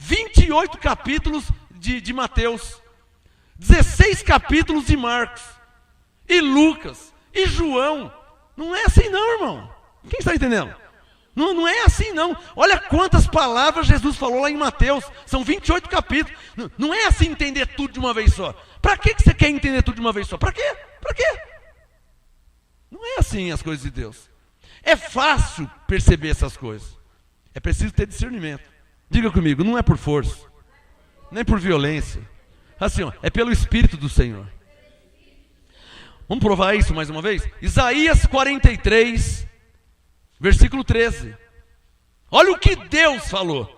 28 capítulos de Mateus, 16 capítulos de Marcos, e Lucas, e João. Não é assim não, irmão. Quem está entendendo? Não é assim não. Olha quantas palavras Jesus falou lá em Mateus. São 28 capítulos. Não é assim entender tudo de uma vez só. Para que você quer entender tudo de uma vez só? Para quê? Para quê? Não é assim as coisas de Deus. É fácil perceber essas coisas. É preciso ter discernimento. Diga comigo, não é por força, nem por violência. Assim, ó, é pelo Espírito do Senhor. Vamos provar isso mais uma vez? Isaías 43, versículo 13. Olha o que Deus falou.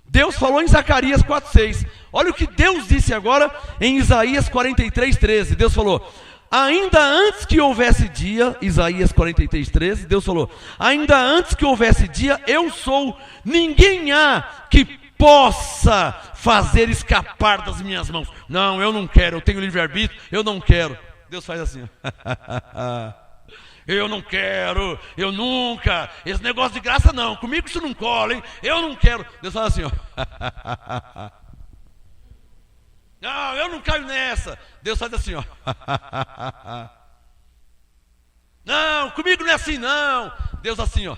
Deus falou em Zacarias 4:6. Olha o que Deus disse agora em Isaías 43:13. Deus falou: ainda antes que houvesse dia, Isaías 43:13, Deus falou: ainda antes que houvesse dia, eu sou, ninguém há que possa fazer escapar das minhas mãos. Não, eu não quero, eu tenho livre-arbítrio, eu não quero. Deus faz assim, ó. Eu não quero, eu nunca, esse negócio de graça não, comigo isso não cola, hein? Eu não quero. Deus fala assim, ó. Não, eu não caio nessa. Deus faz assim, ó. Não, comigo não é assim não. Deus assim, ó.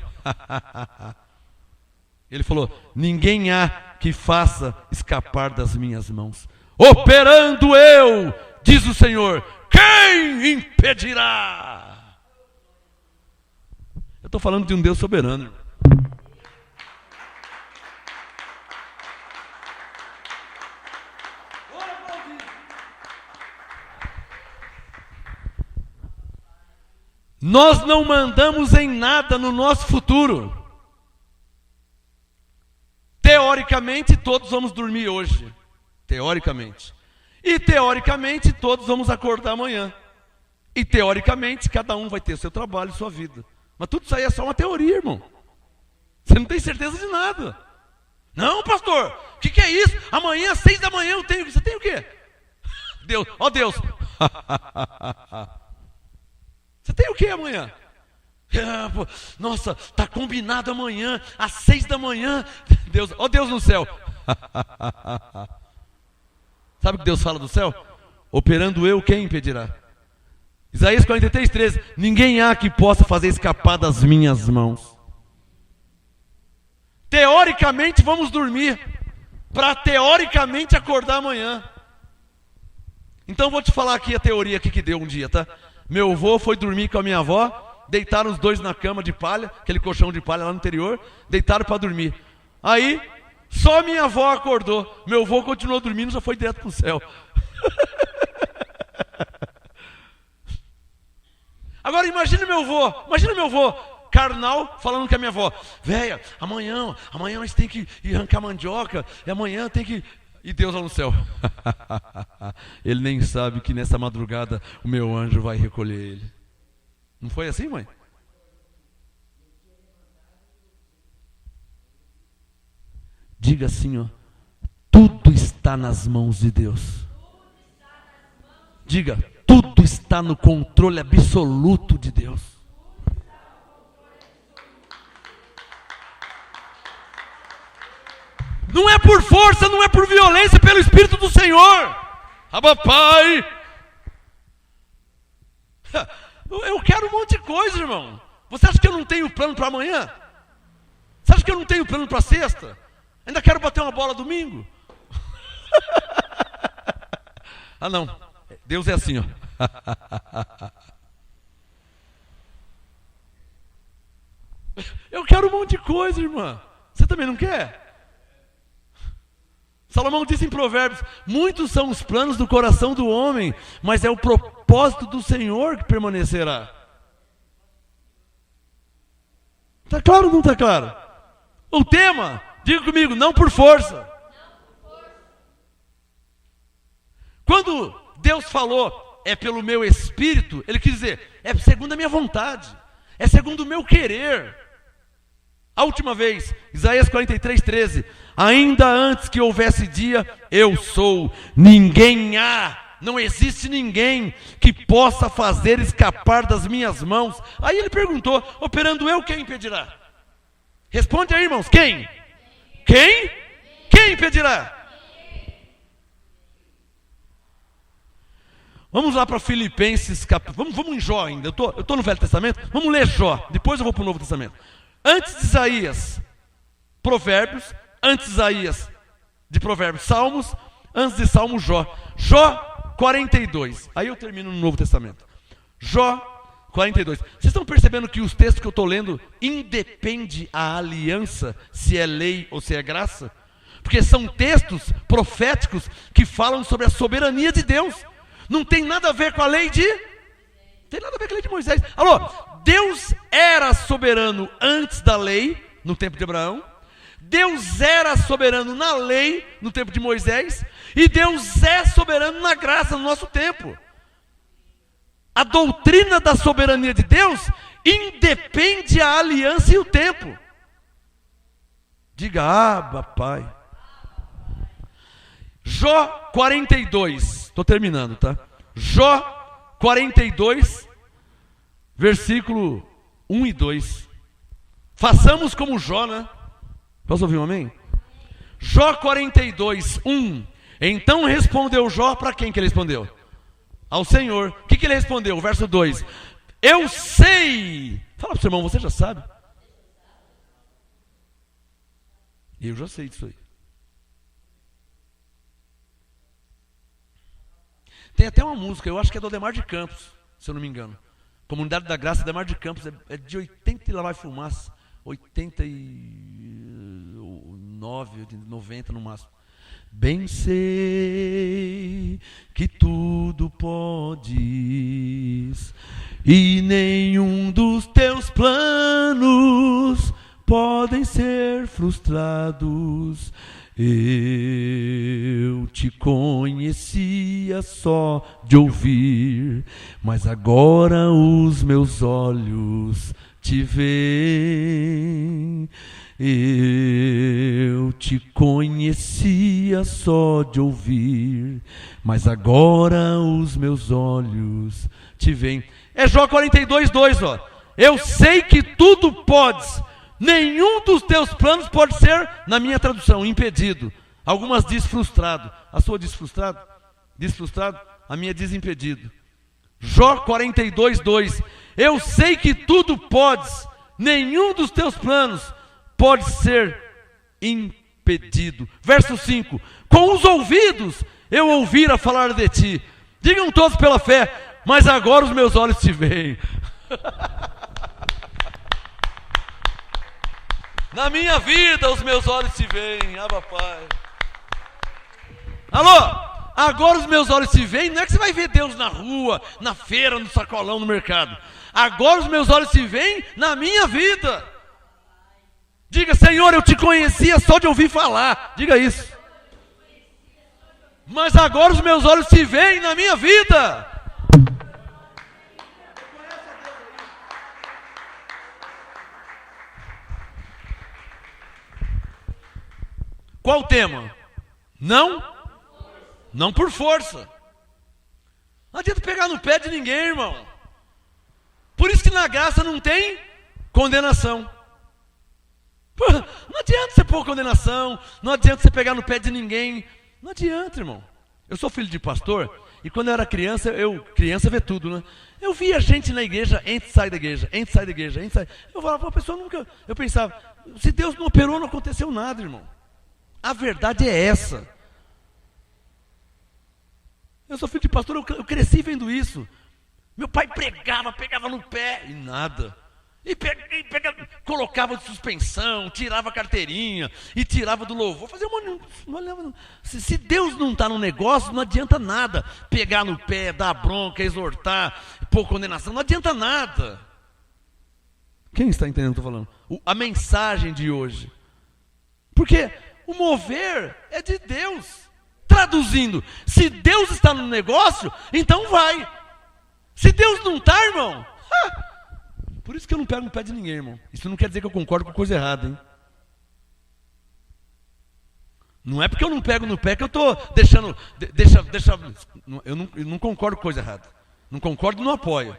Ele falou: ninguém há que faça escapar das minhas mãos. Operando eu, diz o Senhor, quem impedirá? Eu estou falando de um Deus soberano. Nós não mandamos em nada no nosso futuro. Teoricamente, todos vamos dormir hoje. Teoricamente. E teoricamente, todos vamos acordar amanhã. E teoricamente, cada um vai ter seu trabalho e sua vida. Mas tudo isso aí é só uma teoria, irmão. Você não tem certeza de nada. Não, pastor, o que é isso? Amanhã, às 6 da manhã, eu tenho. Você tem o quê? Deus, ó Deus. Você tem o que amanhã? Nossa, está combinado amanhã, às 6 da manhã. Deus, ó Deus no céu. Sabe o que Deus fala do céu? Operando eu, quem impedirá? Isaías 43:13. Ninguém há que possa fazer escapar das minhas mãos. Teoricamente vamos dormir, para teoricamente acordar amanhã. Então vou te falar aqui a teoria aqui que deu um dia, tá? Meu avô foi dormir com a minha avó, deitaram os dois na cama de palha, aquele colchão de palha lá no interior, deitaram para dormir. Aí, só minha avó acordou, meu avô continuou dormindo, já foi direto para o céu. Agora imagina meu avô, carnal, falando com a minha avó: véia, amanhã nós tem que ir arrancar mandioca, e amanhã tem que... E Deus lá no céu. Ele nem sabe que nessa madrugada o meu anjo vai recolher ele. Não foi assim, mãe? Diga assim, ó: tudo está nas mãos de Deus. Diga: tudo está no controle absoluto de Deus. Não é por força, não é por violência, é pelo Espírito do Senhor. Abba, Pai. Eu quero um monte de coisa, irmão. Você acha que eu não tenho plano para amanhã? Você acha que eu não tenho plano para sexta? Ainda quero bater uma bola domingo? Ah, não. Deus é assim, ó. Eu quero um monte de coisa, irmã. Você também não quer? Salomão disse em Provérbios: muitos são os planos do coração do homem, mas é o propósito do Senhor que permanecerá. Está claro ou não está claro? O tema, diga comigo, não por força. Quando Deus falou, é pelo meu espírito, Ele quis dizer, é segundo a minha vontade, é segundo o meu querer. A última vez, Isaías 43:13, ainda antes que houvesse dia, eu sou, ninguém há, não existe ninguém que possa fazer escapar das minhas mãos. Aí ele perguntou, operando eu, quem impedirá? Responde aí, irmãos, quem? Quem? Quem impedirá? Vamos lá para Filipenses, vamos em Jó ainda, eu estou no Velho Testamento, vamos ler Jó, depois eu vou para o Novo Testamento. Antes de Isaías, Provérbios, antes de Isaías, de Provérbios, Salmos, antes de Salmos, Jó. Jó 42, aí eu termino no Novo Testamento. Jó 42. Vocês estão percebendo que os textos que eu estou lendo independe a aliança, se é lei ou se é graça? Porque são textos proféticos que falam sobre a soberania de Deus. Não tem nada a ver com a lei de... Não tem nada a ver com a lei de Moisés. Alô, Deus era soberano antes da lei, no tempo de Abraão. Deus era soberano na lei, no tempo de Moisés. E Deus é soberano na graça, no nosso tempo. A doutrina da soberania de Deus independe a aliança e o tempo. Diga, Abba, Pai. Jó 42, estou terminando, tá? Jó 42, versículo 1 e 2. Façamos como Jó, né? Posso ouvir um amém? Jó 42, 1. Então respondeu Jó, para quem que ele respondeu? Ao Senhor. O que ele respondeu? O verso 2. Eu sei. Fala para o seu irmão, você já sabe? Eu já sei disso aí. Tem até uma música, eu acho que é do Ademar de Campos, se eu não me engano. Comunidade da Graça, Ademar de Campos, é de 80 e lá vai fumaça. 89, 90 no máximo. Bem sei que tudo podes, e nenhum dos teus planos podem ser frustrados. Eu te conhecia só de ouvir, mas agora os meus olhos te veem. Eu te conhecia só de ouvir, mas agora os meus olhos te veem. É Jó 42, 2, ó. Eu sei que tudo podes, nenhum dos teus planos pode ser, na minha tradução, impedido. Algumas diz frustrado. A sua diz frustrado? Diz frustrado? A minha diz impedido. Jó 42, 2. Eu sei que tudo podes, nenhum dos teus planos pode ser impedido. Verso 5. Com os ouvidos eu ouvira falar de ti. Digam todos pela fé, mas agora os meus olhos te veem. Na minha vida os meus olhos te veem, Abba, Pai. Alô? Agora os meus olhos te veem, não é que você vai ver Deus na rua, na feira, no sacolão, no mercado. Agora os meus olhos te veem na minha vida. Diga, Senhor, eu te conhecia só de ouvir falar. Diga isso. Mas agora os meus olhos te veem na minha vida. Qual o tema? Não por força. Não adianta pegar no pé de ninguém, irmão. Por isso que na graça não tem condenação. Pô, não adianta você pôr condenação, não adianta você pegar no pé de ninguém. Não adianta, irmão. Eu sou filho de pastor, e quando eu era criança, criança vê tudo, né? Eu via gente na igreja, entra e sai da igreja, entra e sai da igreja, entra e sai. Eu falava, a pessoa nunca... Eu pensava, se Deus não operou, não aconteceu nada, irmão. A verdade é essa. Eu sou filho de pastor, eu cresci vendo isso. Meu pai pegava no pé, e nada. Colocava de suspensão, tirava a carteirinha, e tirava do louvor. Fazia se Deus não está no negócio, não adianta nada. Pegar no pé, dar bronca, exortar, pôr condenação, não adianta nada. Quem está entendendo o que eu estou falando? A mensagem de hoje. Porque o mover é de Deus. Traduzindo, se Deus está no negócio, então vai. Se Deus não está, irmão... Por isso que eu não pego no pé de ninguém, irmão. Isso não quer dizer que eu concordo com coisa errada, hein? Não é porque eu não pego no pé que eu estou deixando... Eu não concordo com coisa errada. Não concordo, não apoio.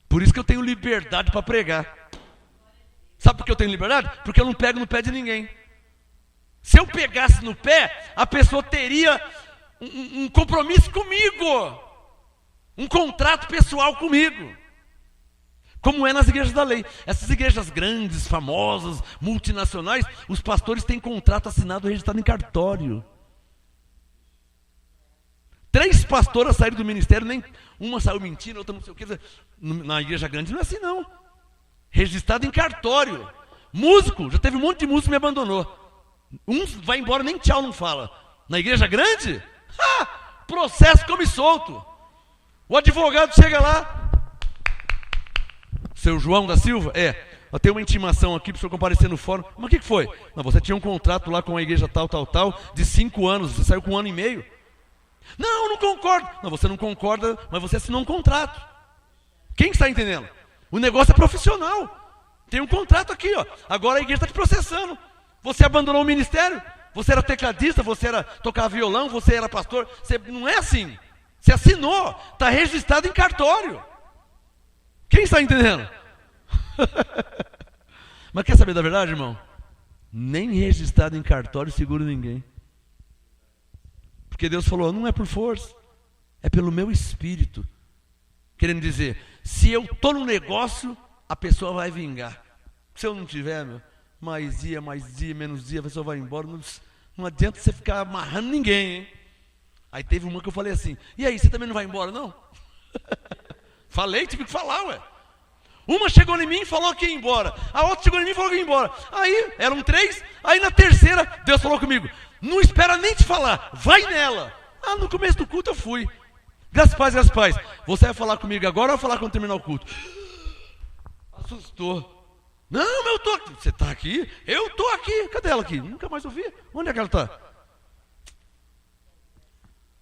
Por isso que eu tenho liberdade para pregar. Sabe por que eu tenho liberdade? Porque eu não pego no pé de ninguém. Se eu pegasse no pé, a pessoa teria um compromisso comigo. Um contrato pessoal comigo. Como é nas igrejas da lei. Essas igrejas grandes, famosas, multinacionais, os pastores têm contrato assinado e registrado em cartório. 3 pastoras saíram do ministério, nem uma saiu mentindo, outra não sei o que. Na igreja grande não é assim não. Registrado em cartório. Músico, já teve um monte de músico que me abandonou. Uns vai embora, nem tchau não fala. Na igreja grande, processo come solto. O advogado chega lá. Seu João da Silva? Eu tenho uma intimação aqui para o senhor comparecer no fórum. Mas o que foi? Não, você tinha um contrato lá com a igreja tal, de 5 anos, você saiu com 1 ano e meio. Não concordo. Não, você não concorda, mas você assinou um contrato. Quem está entendendo? O negócio é profissional. Tem um contrato aqui, ó. Agora a igreja está te processando. Você abandonou o ministério? Você era tecladista, tocava violão, você era pastor. Não é assim. Você assinou, está registrado em cartório. Quem está entendendo? Mas quer saber da verdade, irmão? Nem registrado em cartório segura ninguém. Porque Deus falou, não é por força, é pelo meu espírito. Querendo dizer, se eu estou no negócio, a pessoa vai vingar. Se eu não tiver, mais dia, menos dia, a pessoa vai embora. Não adianta você ficar amarrando ninguém, hein? Aí teve uma que eu falei assim, e aí, você também não vai embora, não? Falei, tive que falar, ué. Uma chegou em mim e falou que ia embora. A outra chegou em mim e falou que ia embora. Aí, eram 3. Aí na terceira, Deus falou comigo, não espera nem te falar, vai nela. No começo do culto eu fui. Graças a paz. Você vai falar comigo agora ou vai falar quando terminar o culto? Assustou. Não, eu tô aqui. Você está aqui? Eu estou aqui. Cadê ela aqui? Nunca mais ouvi. Onde é que ela está?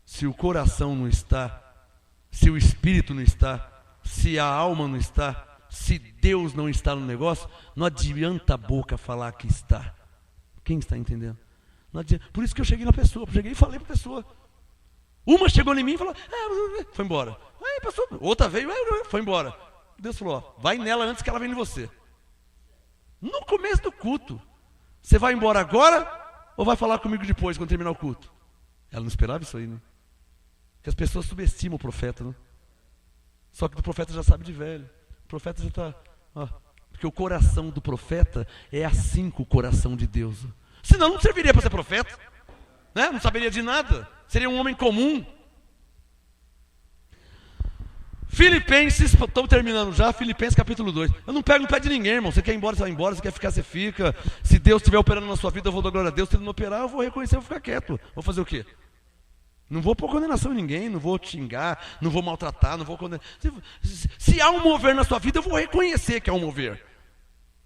Se o coração não está, se o espírito não está, se a alma não está, se Deus não está no negócio, não adianta a boca falar que está. Quem está entendendo? Não adianta. Por isso que eu cheguei na pessoa, cheguei e falei para a pessoa. Uma chegou em mim e falou, foi embora. Aí passou, outra veio, foi embora. Deus falou, vai nela antes que ela venha em você. No começo do culto. Você vai embora agora ou vai falar comigo depois, quando terminar o culto? Ela não esperava isso aí, né? Porque as pessoas subestimam o profeta, né? Só que o profeta já sabe de velho. O profeta já está... Porque o coração do profeta é assim com o coração de Deus. Senão não serviria para ser profeta, né? Não saberia de nada. Seria um homem comum. Filipenses, estou terminando já, Filipenses capítulo 2. Eu não pego no pé de ninguém, irmão. Você quer ir embora, você vai embora. Você quer ficar, você fica. Se Deus estiver operando na sua vida, eu vou dar glória a Deus. Se Ele não operar, eu vou reconhecer, eu vou ficar quieto. Vou fazer o quê? Não vou pôr condenação em ninguém, não vou xingar, não vou maltratar, não vou condenar. Se há um mover na sua vida, eu vou reconhecer que há um mover.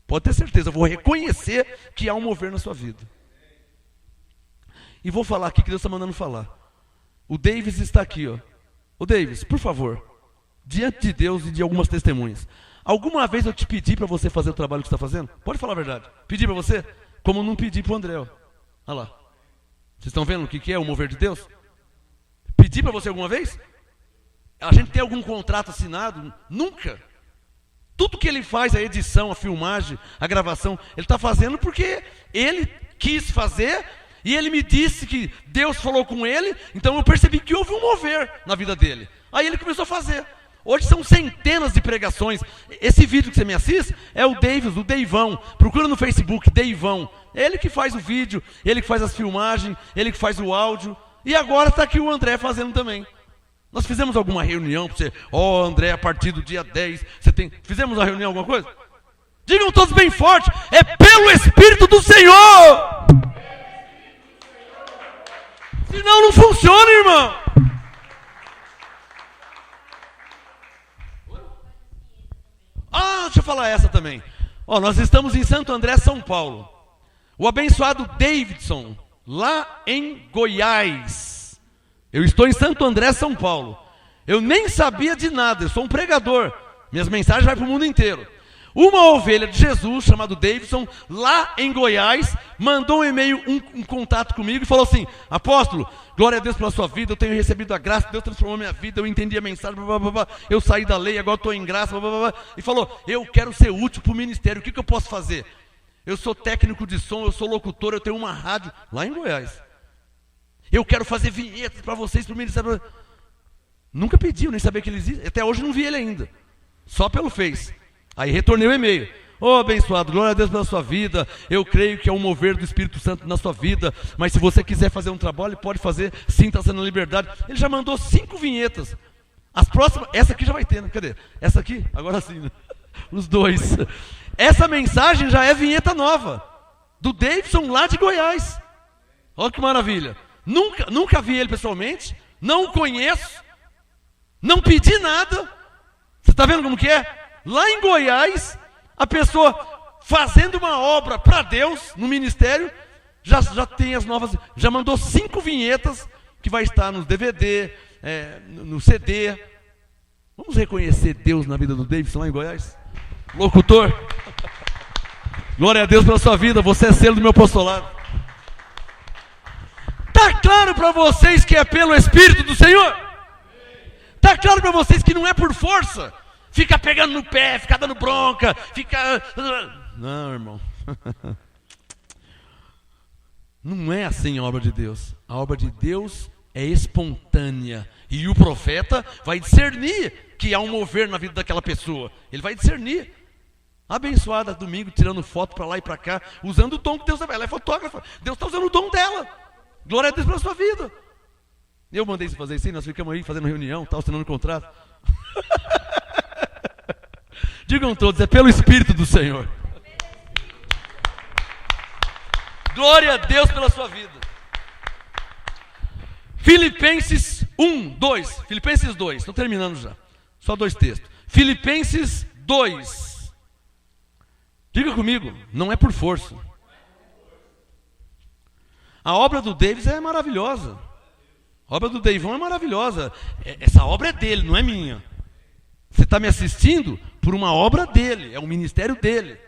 Pode ter certeza, eu vou reconhecer que há um mover na sua vida. E vou falar aqui que Deus está mandando falar. O Davis está aqui, ó. O Davis, por favor, diante de Deus e de algumas testemunhas. Alguma vez eu te pedi para você fazer o trabalho que você está fazendo? Pode falar a verdade. Pedi para você? Como não pedi para o André. Ó. Olha lá. Vocês estão vendo o que é o mover de Deus? Pedi para você alguma vez? A gente tem algum contrato assinado? Nunca. Tudo que ele faz, a edição, a filmagem, a gravação, ele está fazendo porque ele quis fazer E ele me disse que Deus falou com ele, então eu percebi que houve um mover na vida dele. Aí ele começou a fazer. Hoje são centenas de pregações. Esse vídeo que você me assiste é o Davis, o Deivão. Procura no Facebook, Deivão. É ele que faz o vídeo, ele que faz as filmagens, ele que faz o áudio. E agora está aqui o André fazendo também. Nós fizemos alguma reunião para você? André, a partir do dia 10, você tem... Fizemos uma reunião, alguma coisa? Digam todos bem forte, é pelo Espírito do Senhor! Senão não funciona, irmão! Deixa eu falar essa também. Nós estamos em Santo André, São Paulo. O abençoado Davidson, lá em Goiás. Eu estou em Santo André, São Paulo. Eu nem sabia de nada, eu sou um pregador. Minhas mensagens vão para o mundo inteiro. Uma ovelha de Jesus, chamado Davidson, lá em Goiás, mandou um e-mail, um contato comigo e falou assim: apóstolo, glória a Deus pela sua vida, eu tenho recebido a graça, Deus transformou minha vida, eu entendi a mensagem, blá, blá, blá, eu saí da lei, agora estou em graça, blá, blá, blá, e falou: eu quero ser útil para o ministério, o que eu posso fazer? Eu sou técnico de som, eu sou locutor, eu tenho uma rádio lá em Goiás. Eu quero fazer vinhetas para vocês, para o ministério. Nunca pedi, eu nem sabia que ele existe, até hoje não vi ele ainda, só pelo Face. Aí retornei o e-mail: abençoado, glória a Deus pela sua vida, eu creio que é um mover do Espírito Santo na sua vida, mas se você quiser fazer um trabalho, pode fazer, sim, está sendo liberdade. Ele já mandou 5 vinhetas. As próximas, essa aqui já vai ter, né? Cadê? Essa aqui? Agora sim, né? Os 2. Essa mensagem já é vinheta nova, do Davidson lá de Goiás. Olha que maravilha. Nunca vi ele pessoalmente, não o conheço, não pedi nada. Você está vendo como que é? Lá em Goiás, a pessoa fazendo uma obra para Deus, no ministério, já tem as novas, já mandou 5 vinhetas, que vai estar nos DVD, no CD. Vamos reconhecer Deus na vida do Davidson lá em Goiás? Locutor, glória a Deus pela sua vida, você é selo do meu apostolado. Está claro para vocês que é pelo Espírito do Senhor? Está claro para vocês que não é por força? Fica pegando no pé, fica dando bronca, fica... Não, irmão. Não é assim a obra de Deus. A obra de Deus é espontânea. E o profeta vai discernir que há um mover na vida daquela pessoa. Ele vai discernir. Abençoada, domingo, tirando foto para lá e para cá, usando o dom que Deus dá. Ela é fotógrafa. Deus está usando o dom dela. Glória a Deus pela sua vida. Eu mandei você fazer isso aí, nós ficamos aí fazendo reunião, assinando contrato. Digam todos, é pelo Espírito do Senhor. Glória a Deus pela sua vida. Filipenses 1, 2. Filipenses 2, estou terminando já. Só 2 textos. Filipenses 2. Diga comigo, não é por força. A obra do Davis é maravilhosa. A obra do Deivão é maravilhosa. Essa obra é dele, não é minha. Você está me assistindo por uma obra dele, é um ministério dele.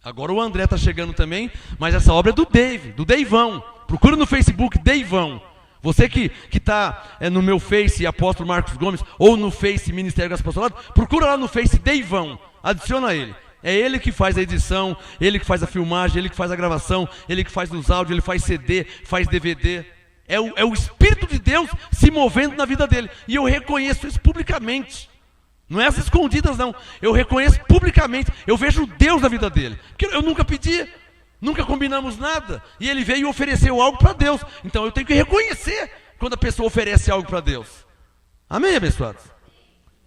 Agora o André está chegando também, mas essa obra é do Deivão. Procura no Facebook, Deivão. Você que está no meu Face, Apóstolo Marcos Gomes, ou no Face, Ministério Graça Apostolado, procura lá no Face, Deivão. Adiciona ele. É ele que faz a edição, ele que faz a filmagem, ele que faz a gravação, ele que faz os áudios, ele faz CD, faz DVD. É o Espírito de Deus se movendo na vida dele. E eu reconheço isso publicamente. Não é essas escondidas, não. Eu reconheço publicamente. Eu vejo Deus na vida dele. Porque eu nunca pedi, nunca combinamos nada. E ele veio e ofereceu algo para Deus. Então eu tenho que reconhecer quando a pessoa oferece algo para Deus. Amém, abençoados?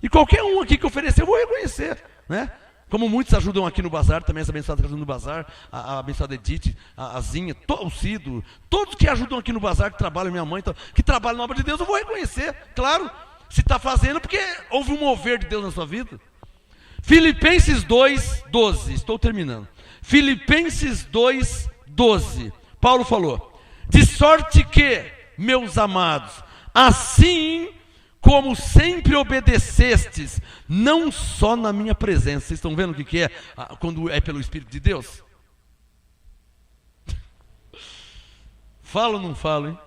E qualquer um aqui que oferecer, eu vou reconhecer, né? Como muitos ajudam aqui no bazar, também essa abençoada que ajuda no bazar, a abençoada Edith, a Zinha, o Cido, todos que ajudam aqui no bazar, que trabalham, minha mãe, que trabalham na obra de Deus, eu vou reconhecer, claro. Se está fazendo, porque houve um mover de Deus na sua vida. Filipenses 2, 12, estou terminando. Filipenses 2, 12, Paulo falou: de sorte que, meus amados, assim como sempre obedecestes, não só na minha presença. Vocês estão vendo o que é quando é pelo Espírito de Deus? Falo ou não falo, hein?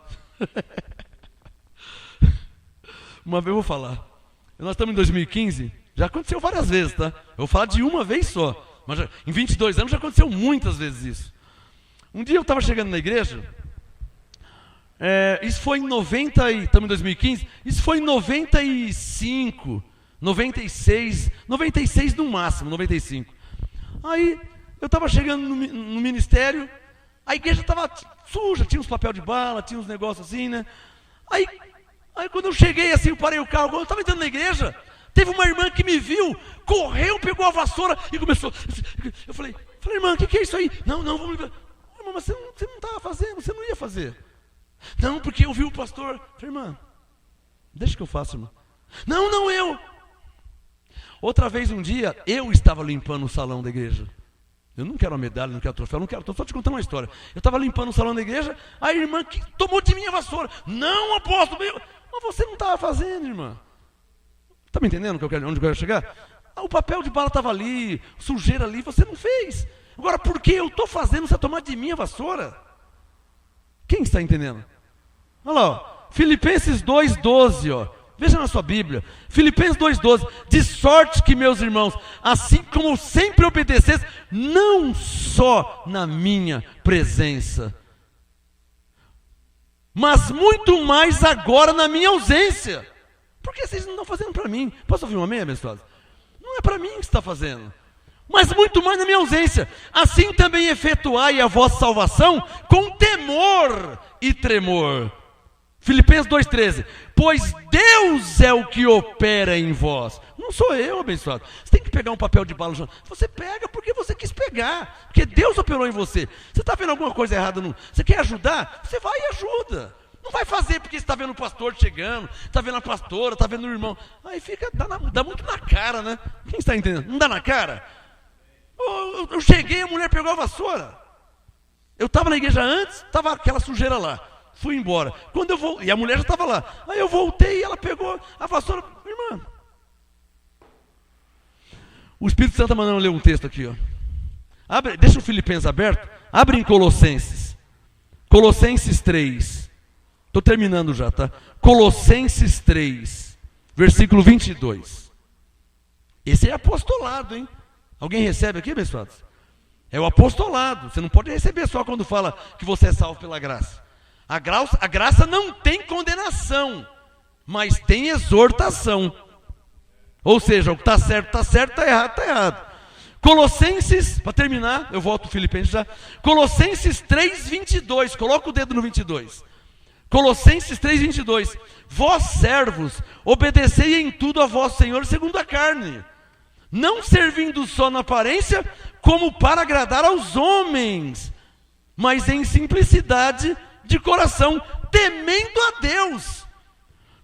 Uma vez eu vou falar. Nós estamos em 2015, já aconteceu várias vezes, tá? Eu vou falar de uma vez só. Mas em 22 anos já aconteceu muitas vezes isso. Um dia eu estava chegando na igreja, Isso foi em 90 e... Estamos em 2015? Isso foi em 95, 96, 96 no máximo, 95. Aí, eu estava chegando no ministério, a igreja estava suja, tinha uns papel de bala, tinha uns negócios assim, né? Aí quando eu cheguei assim, eu parei o carro, quando eu estava entrando na igreja, teve uma irmã que me viu, correu, pegou a vassoura e começou... Eu falei, irmã, o que é isso aí? Não, vamos... Irmã, mas você não estava fazendo, você não ia fazer. Não, porque eu vi o pastor. Eu falei, irmã, deixa que eu faço, irmã. Não, eu. Outra vez, um dia, eu estava limpando o salão da igreja. Eu não quero uma medalha, não quero troféu, não quero, estou só te contando uma história. Eu estava limpando o salão da igreja, a irmã que tomou de mim a vassoura. Não, apóstolo, mas você não estava fazendo, irmã. Está me entendendo onde eu quero chegar? O papel de bala estava ali, sujeira ali, você não fez. Agora, por que eu estou fazendo você tomar de mim a vassoura? Quem está entendendo? Olha lá, ó. Filipenses 2,12, ó. Veja na sua Bíblia. Filipenses 2,12. De sorte que, meus irmãos, assim como sempre obedecesse, não só na minha presença, mas muito mais agora na minha ausência. Porque vocês não estão fazendo para mim. Posso ouvir um amém, abençoado? Não é para mim que você está fazendo, mas muito mais na minha ausência. Assim também efetuai a vossa salvação com temor e tremor. Filipenses 2,13. Pois Deus é o que opera em vós. Não sou eu, abençoado. Você tem que pegar um papel de bala. Você pega porque você quis pegar. Porque Deus operou em você. Você está vendo alguma coisa errada? Você quer ajudar? Você vai e ajuda. Não vai fazer porque você está vendo o pastor chegando, está vendo a pastora, está vendo o irmão. Aí dá muito na cara, né? Quem está entendendo? Não dá na cara? Eu cheguei, a mulher pegou a vassoura. Eu estava na igreja antes, estava aquela sujeira lá. Fui embora. Quando eu voltei, e a mulher já estava lá. Aí eu voltei e ela pegou a vassoura. Irmã, o Espírito Santo está mandando ler um texto aqui, ó. Deixa o Filipenses aberto. Abre em Colossenses. Colossenses 3. Estou terminando já, tá? Colossenses 3, versículo 22. Esse é apostolado, hein? Alguém recebe aqui, abençoados? É o apostolado. Você não pode receber só quando fala que você é salvo pela graça. A graça não tem condenação, mas tem exortação. Ou seja, o que está certo, está errado, está errado. Colossenses, para terminar, eu volto ao Filipenses já. Colossenses 3, 22. Coloca o dedo no 22. Colossenses 3, 22. Vós servos, obedecei em tudo a vosso Senhor segundo a carne, não servindo só na aparência, como para agradar aos homens, mas em simplicidade de coração, temendo a Deus.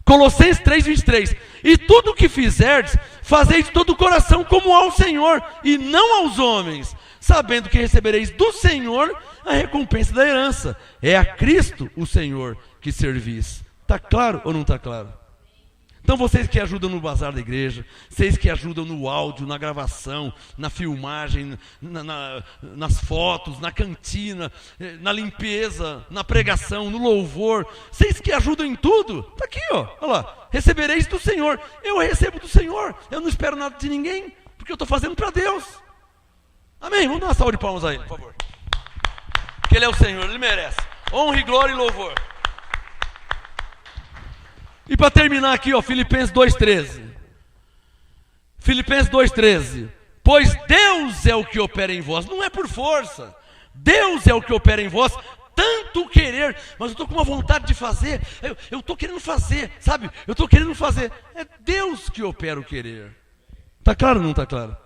Colossenses 3, 23. E tudo o que fizerdes, fazei de todo o coração como ao Senhor, e não aos homens, sabendo que recebereis do Senhor a recompensa da herança. É a Cristo o Senhor que servis. Está claro ou não está claro? Então vocês que ajudam no bazar da igreja, vocês que ajudam no áudio, na gravação, na filmagem, nas fotos, na cantina, na limpeza, na pregação, no louvor, vocês que ajudam em tudo, está aqui, ó, olha lá, recebereis do Senhor. Eu recebo do Senhor, eu não espero nada de ninguém, porque eu estou fazendo para Deus. Amém? Vamos dar uma salva de palmas a Ele, por favor. Porque Ele é o Senhor, Ele merece honra e glória e louvor. E para terminar aqui, ó, Filipenses 2,13. Filipenses 2,13. Pois Deus é o que opera em vós, não é por força. Deus é o que opera em vós, tanto querer, mas eu estou com uma vontade de fazer, eu estou querendo fazer, sabe? Eu estou querendo fazer. É Deus que opera o querer. Está claro ou não está claro?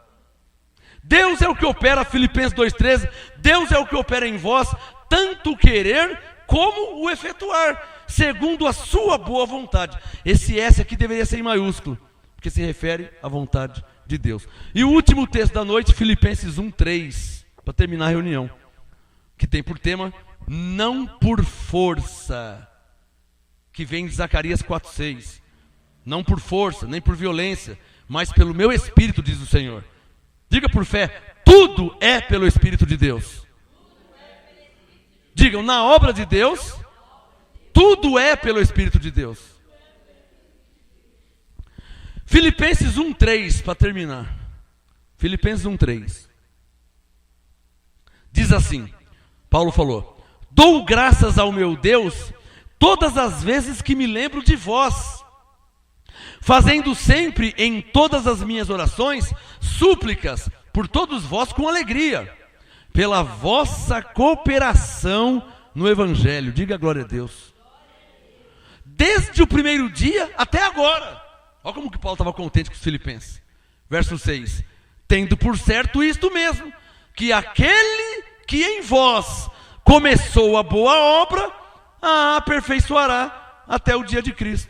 Deus é o que opera, Filipenses 2,13. Deus é o que opera em vós, tanto querer como o efetuar, segundo a sua boa vontade. Esse S aqui deveria ser em maiúsculo, porque se refere à vontade de Deus. E o último texto da noite, Filipenses 1:3, para terminar a reunião, que tem por tema, não por força, que vem de Zacarias 4:6. Não por força, nem por violência, mas pelo meu Espírito, diz o Senhor. Diga por fé, tudo é pelo Espírito de Deus. Digam, na obra de Deus, tudo é pelo Espírito de Deus. Filipenses 1:3, para terminar. Filipenses 1:3. Diz assim, Paulo falou, dou graças ao meu Deus todas as vezes que me lembro de vós, fazendo sempre em todas as minhas orações súplicas por todos vós com alegria, pela vossa cooperação no Evangelho. Diga glória a Deus. Desde o primeiro dia até agora. Olha como que Paulo estava contente com os filipenses. Verso 6. Tendo por certo isto mesmo, que aquele que em vós começou a boa obra, a aperfeiçoará até o dia de Cristo.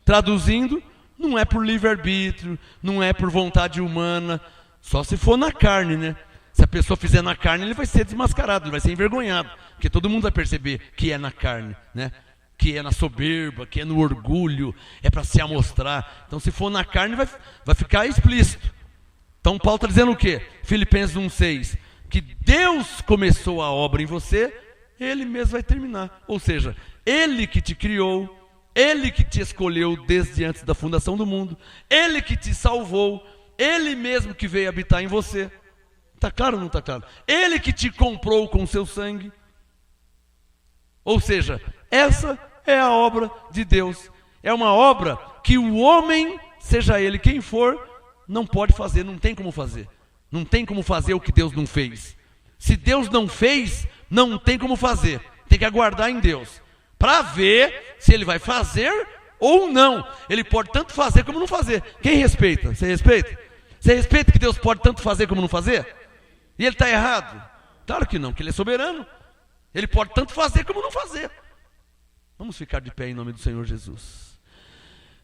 Traduzindo, não é por livre-arbítrio, não é por vontade humana, só se for na carne, né? Se a pessoa fizer na carne, ele vai ser desmascarado, ele vai ser envergonhado, porque todo mundo vai perceber que é na carne, né? Que é na soberba, que é no orgulho, é para se amostrar. Então, se for na carne, vai ficar explícito. Então, Paulo está dizendo o quê? Filipenses 1,6, que Deus começou a obra em você, Ele mesmo vai terminar. Ou seja, Ele que te criou, Ele que te escolheu desde antes da fundação do mundo, Ele que te salvou, Ele mesmo que veio habitar em você. Está claro ou não está claro? Ele que te comprou com seu sangue. Ou seja, essa é a obra de Deus. É uma obra que o homem, seja ele quem for, não pode fazer, não tem como fazer. Não tem como fazer o que Deus não fez. Se Deus não fez, não tem como fazer. Tem que aguardar em Deus para ver se Ele vai fazer ou não. Ele pode tanto fazer como não fazer. Quem respeita? Você respeita? Você respeita que Deus pode tanto fazer como não fazer? E Ele está errado? Claro que não, que Ele é soberano. Ele pode tanto fazer como não fazer. Vamos ficar de pé em nome do Senhor Jesus.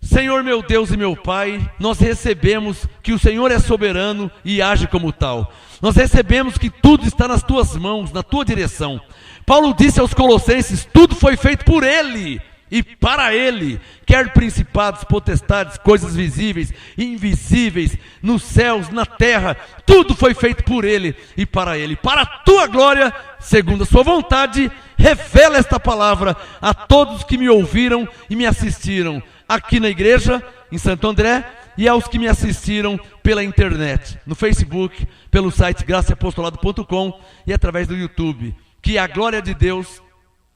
Senhor meu Deus e meu Pai, nós recebemos que o Senhor é soberano e age como tal. Nós recebemos que tudo está nas tuas mãos, na tua direção. Paulo disse aos Colossenses, tudo foi feito por Ele e para Ele, quer principados, potestades, coisas visíveis e invisíveis, nos céus, na terra, tudo foi feito por Ele e para Ele. Para a tua glória, segundo a sua vontade, revela esta palavra a todos que me ouviram e me assistiram, aqui na igreja, em Santo André, e aos que me assistiram pela internet, no Facebook, pelo site graçaapostolado.com e através do YouTube. Que a glória de Deus,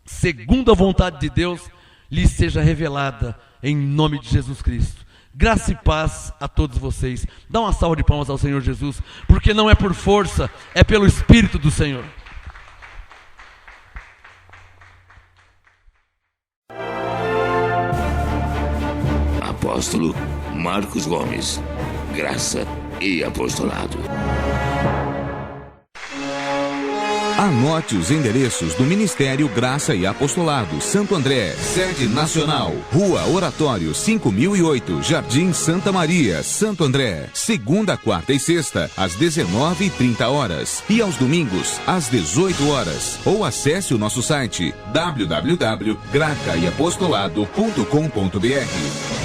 segundo a vontade de Deus, lhe seja revelada em nome de Jesus Cristo. Graça e paz a todos vocês. Dá uma salva de palmas ao Senhor Jesus, porque não é por força, é pelo Espírito do Senhor. Apóstolo Marcos Gomes, graça e apostolado. Anote os endereços do Ministério Graça e Apostolado, Santo André, sede nacional, Rua Oratório 5008, Jardim Santa Maria, Santo André, segunda, quarta e sexta, às 19h30, e aos domingos, às 18h, ou acesse o nosso site www.gracaiapostolado.com.br.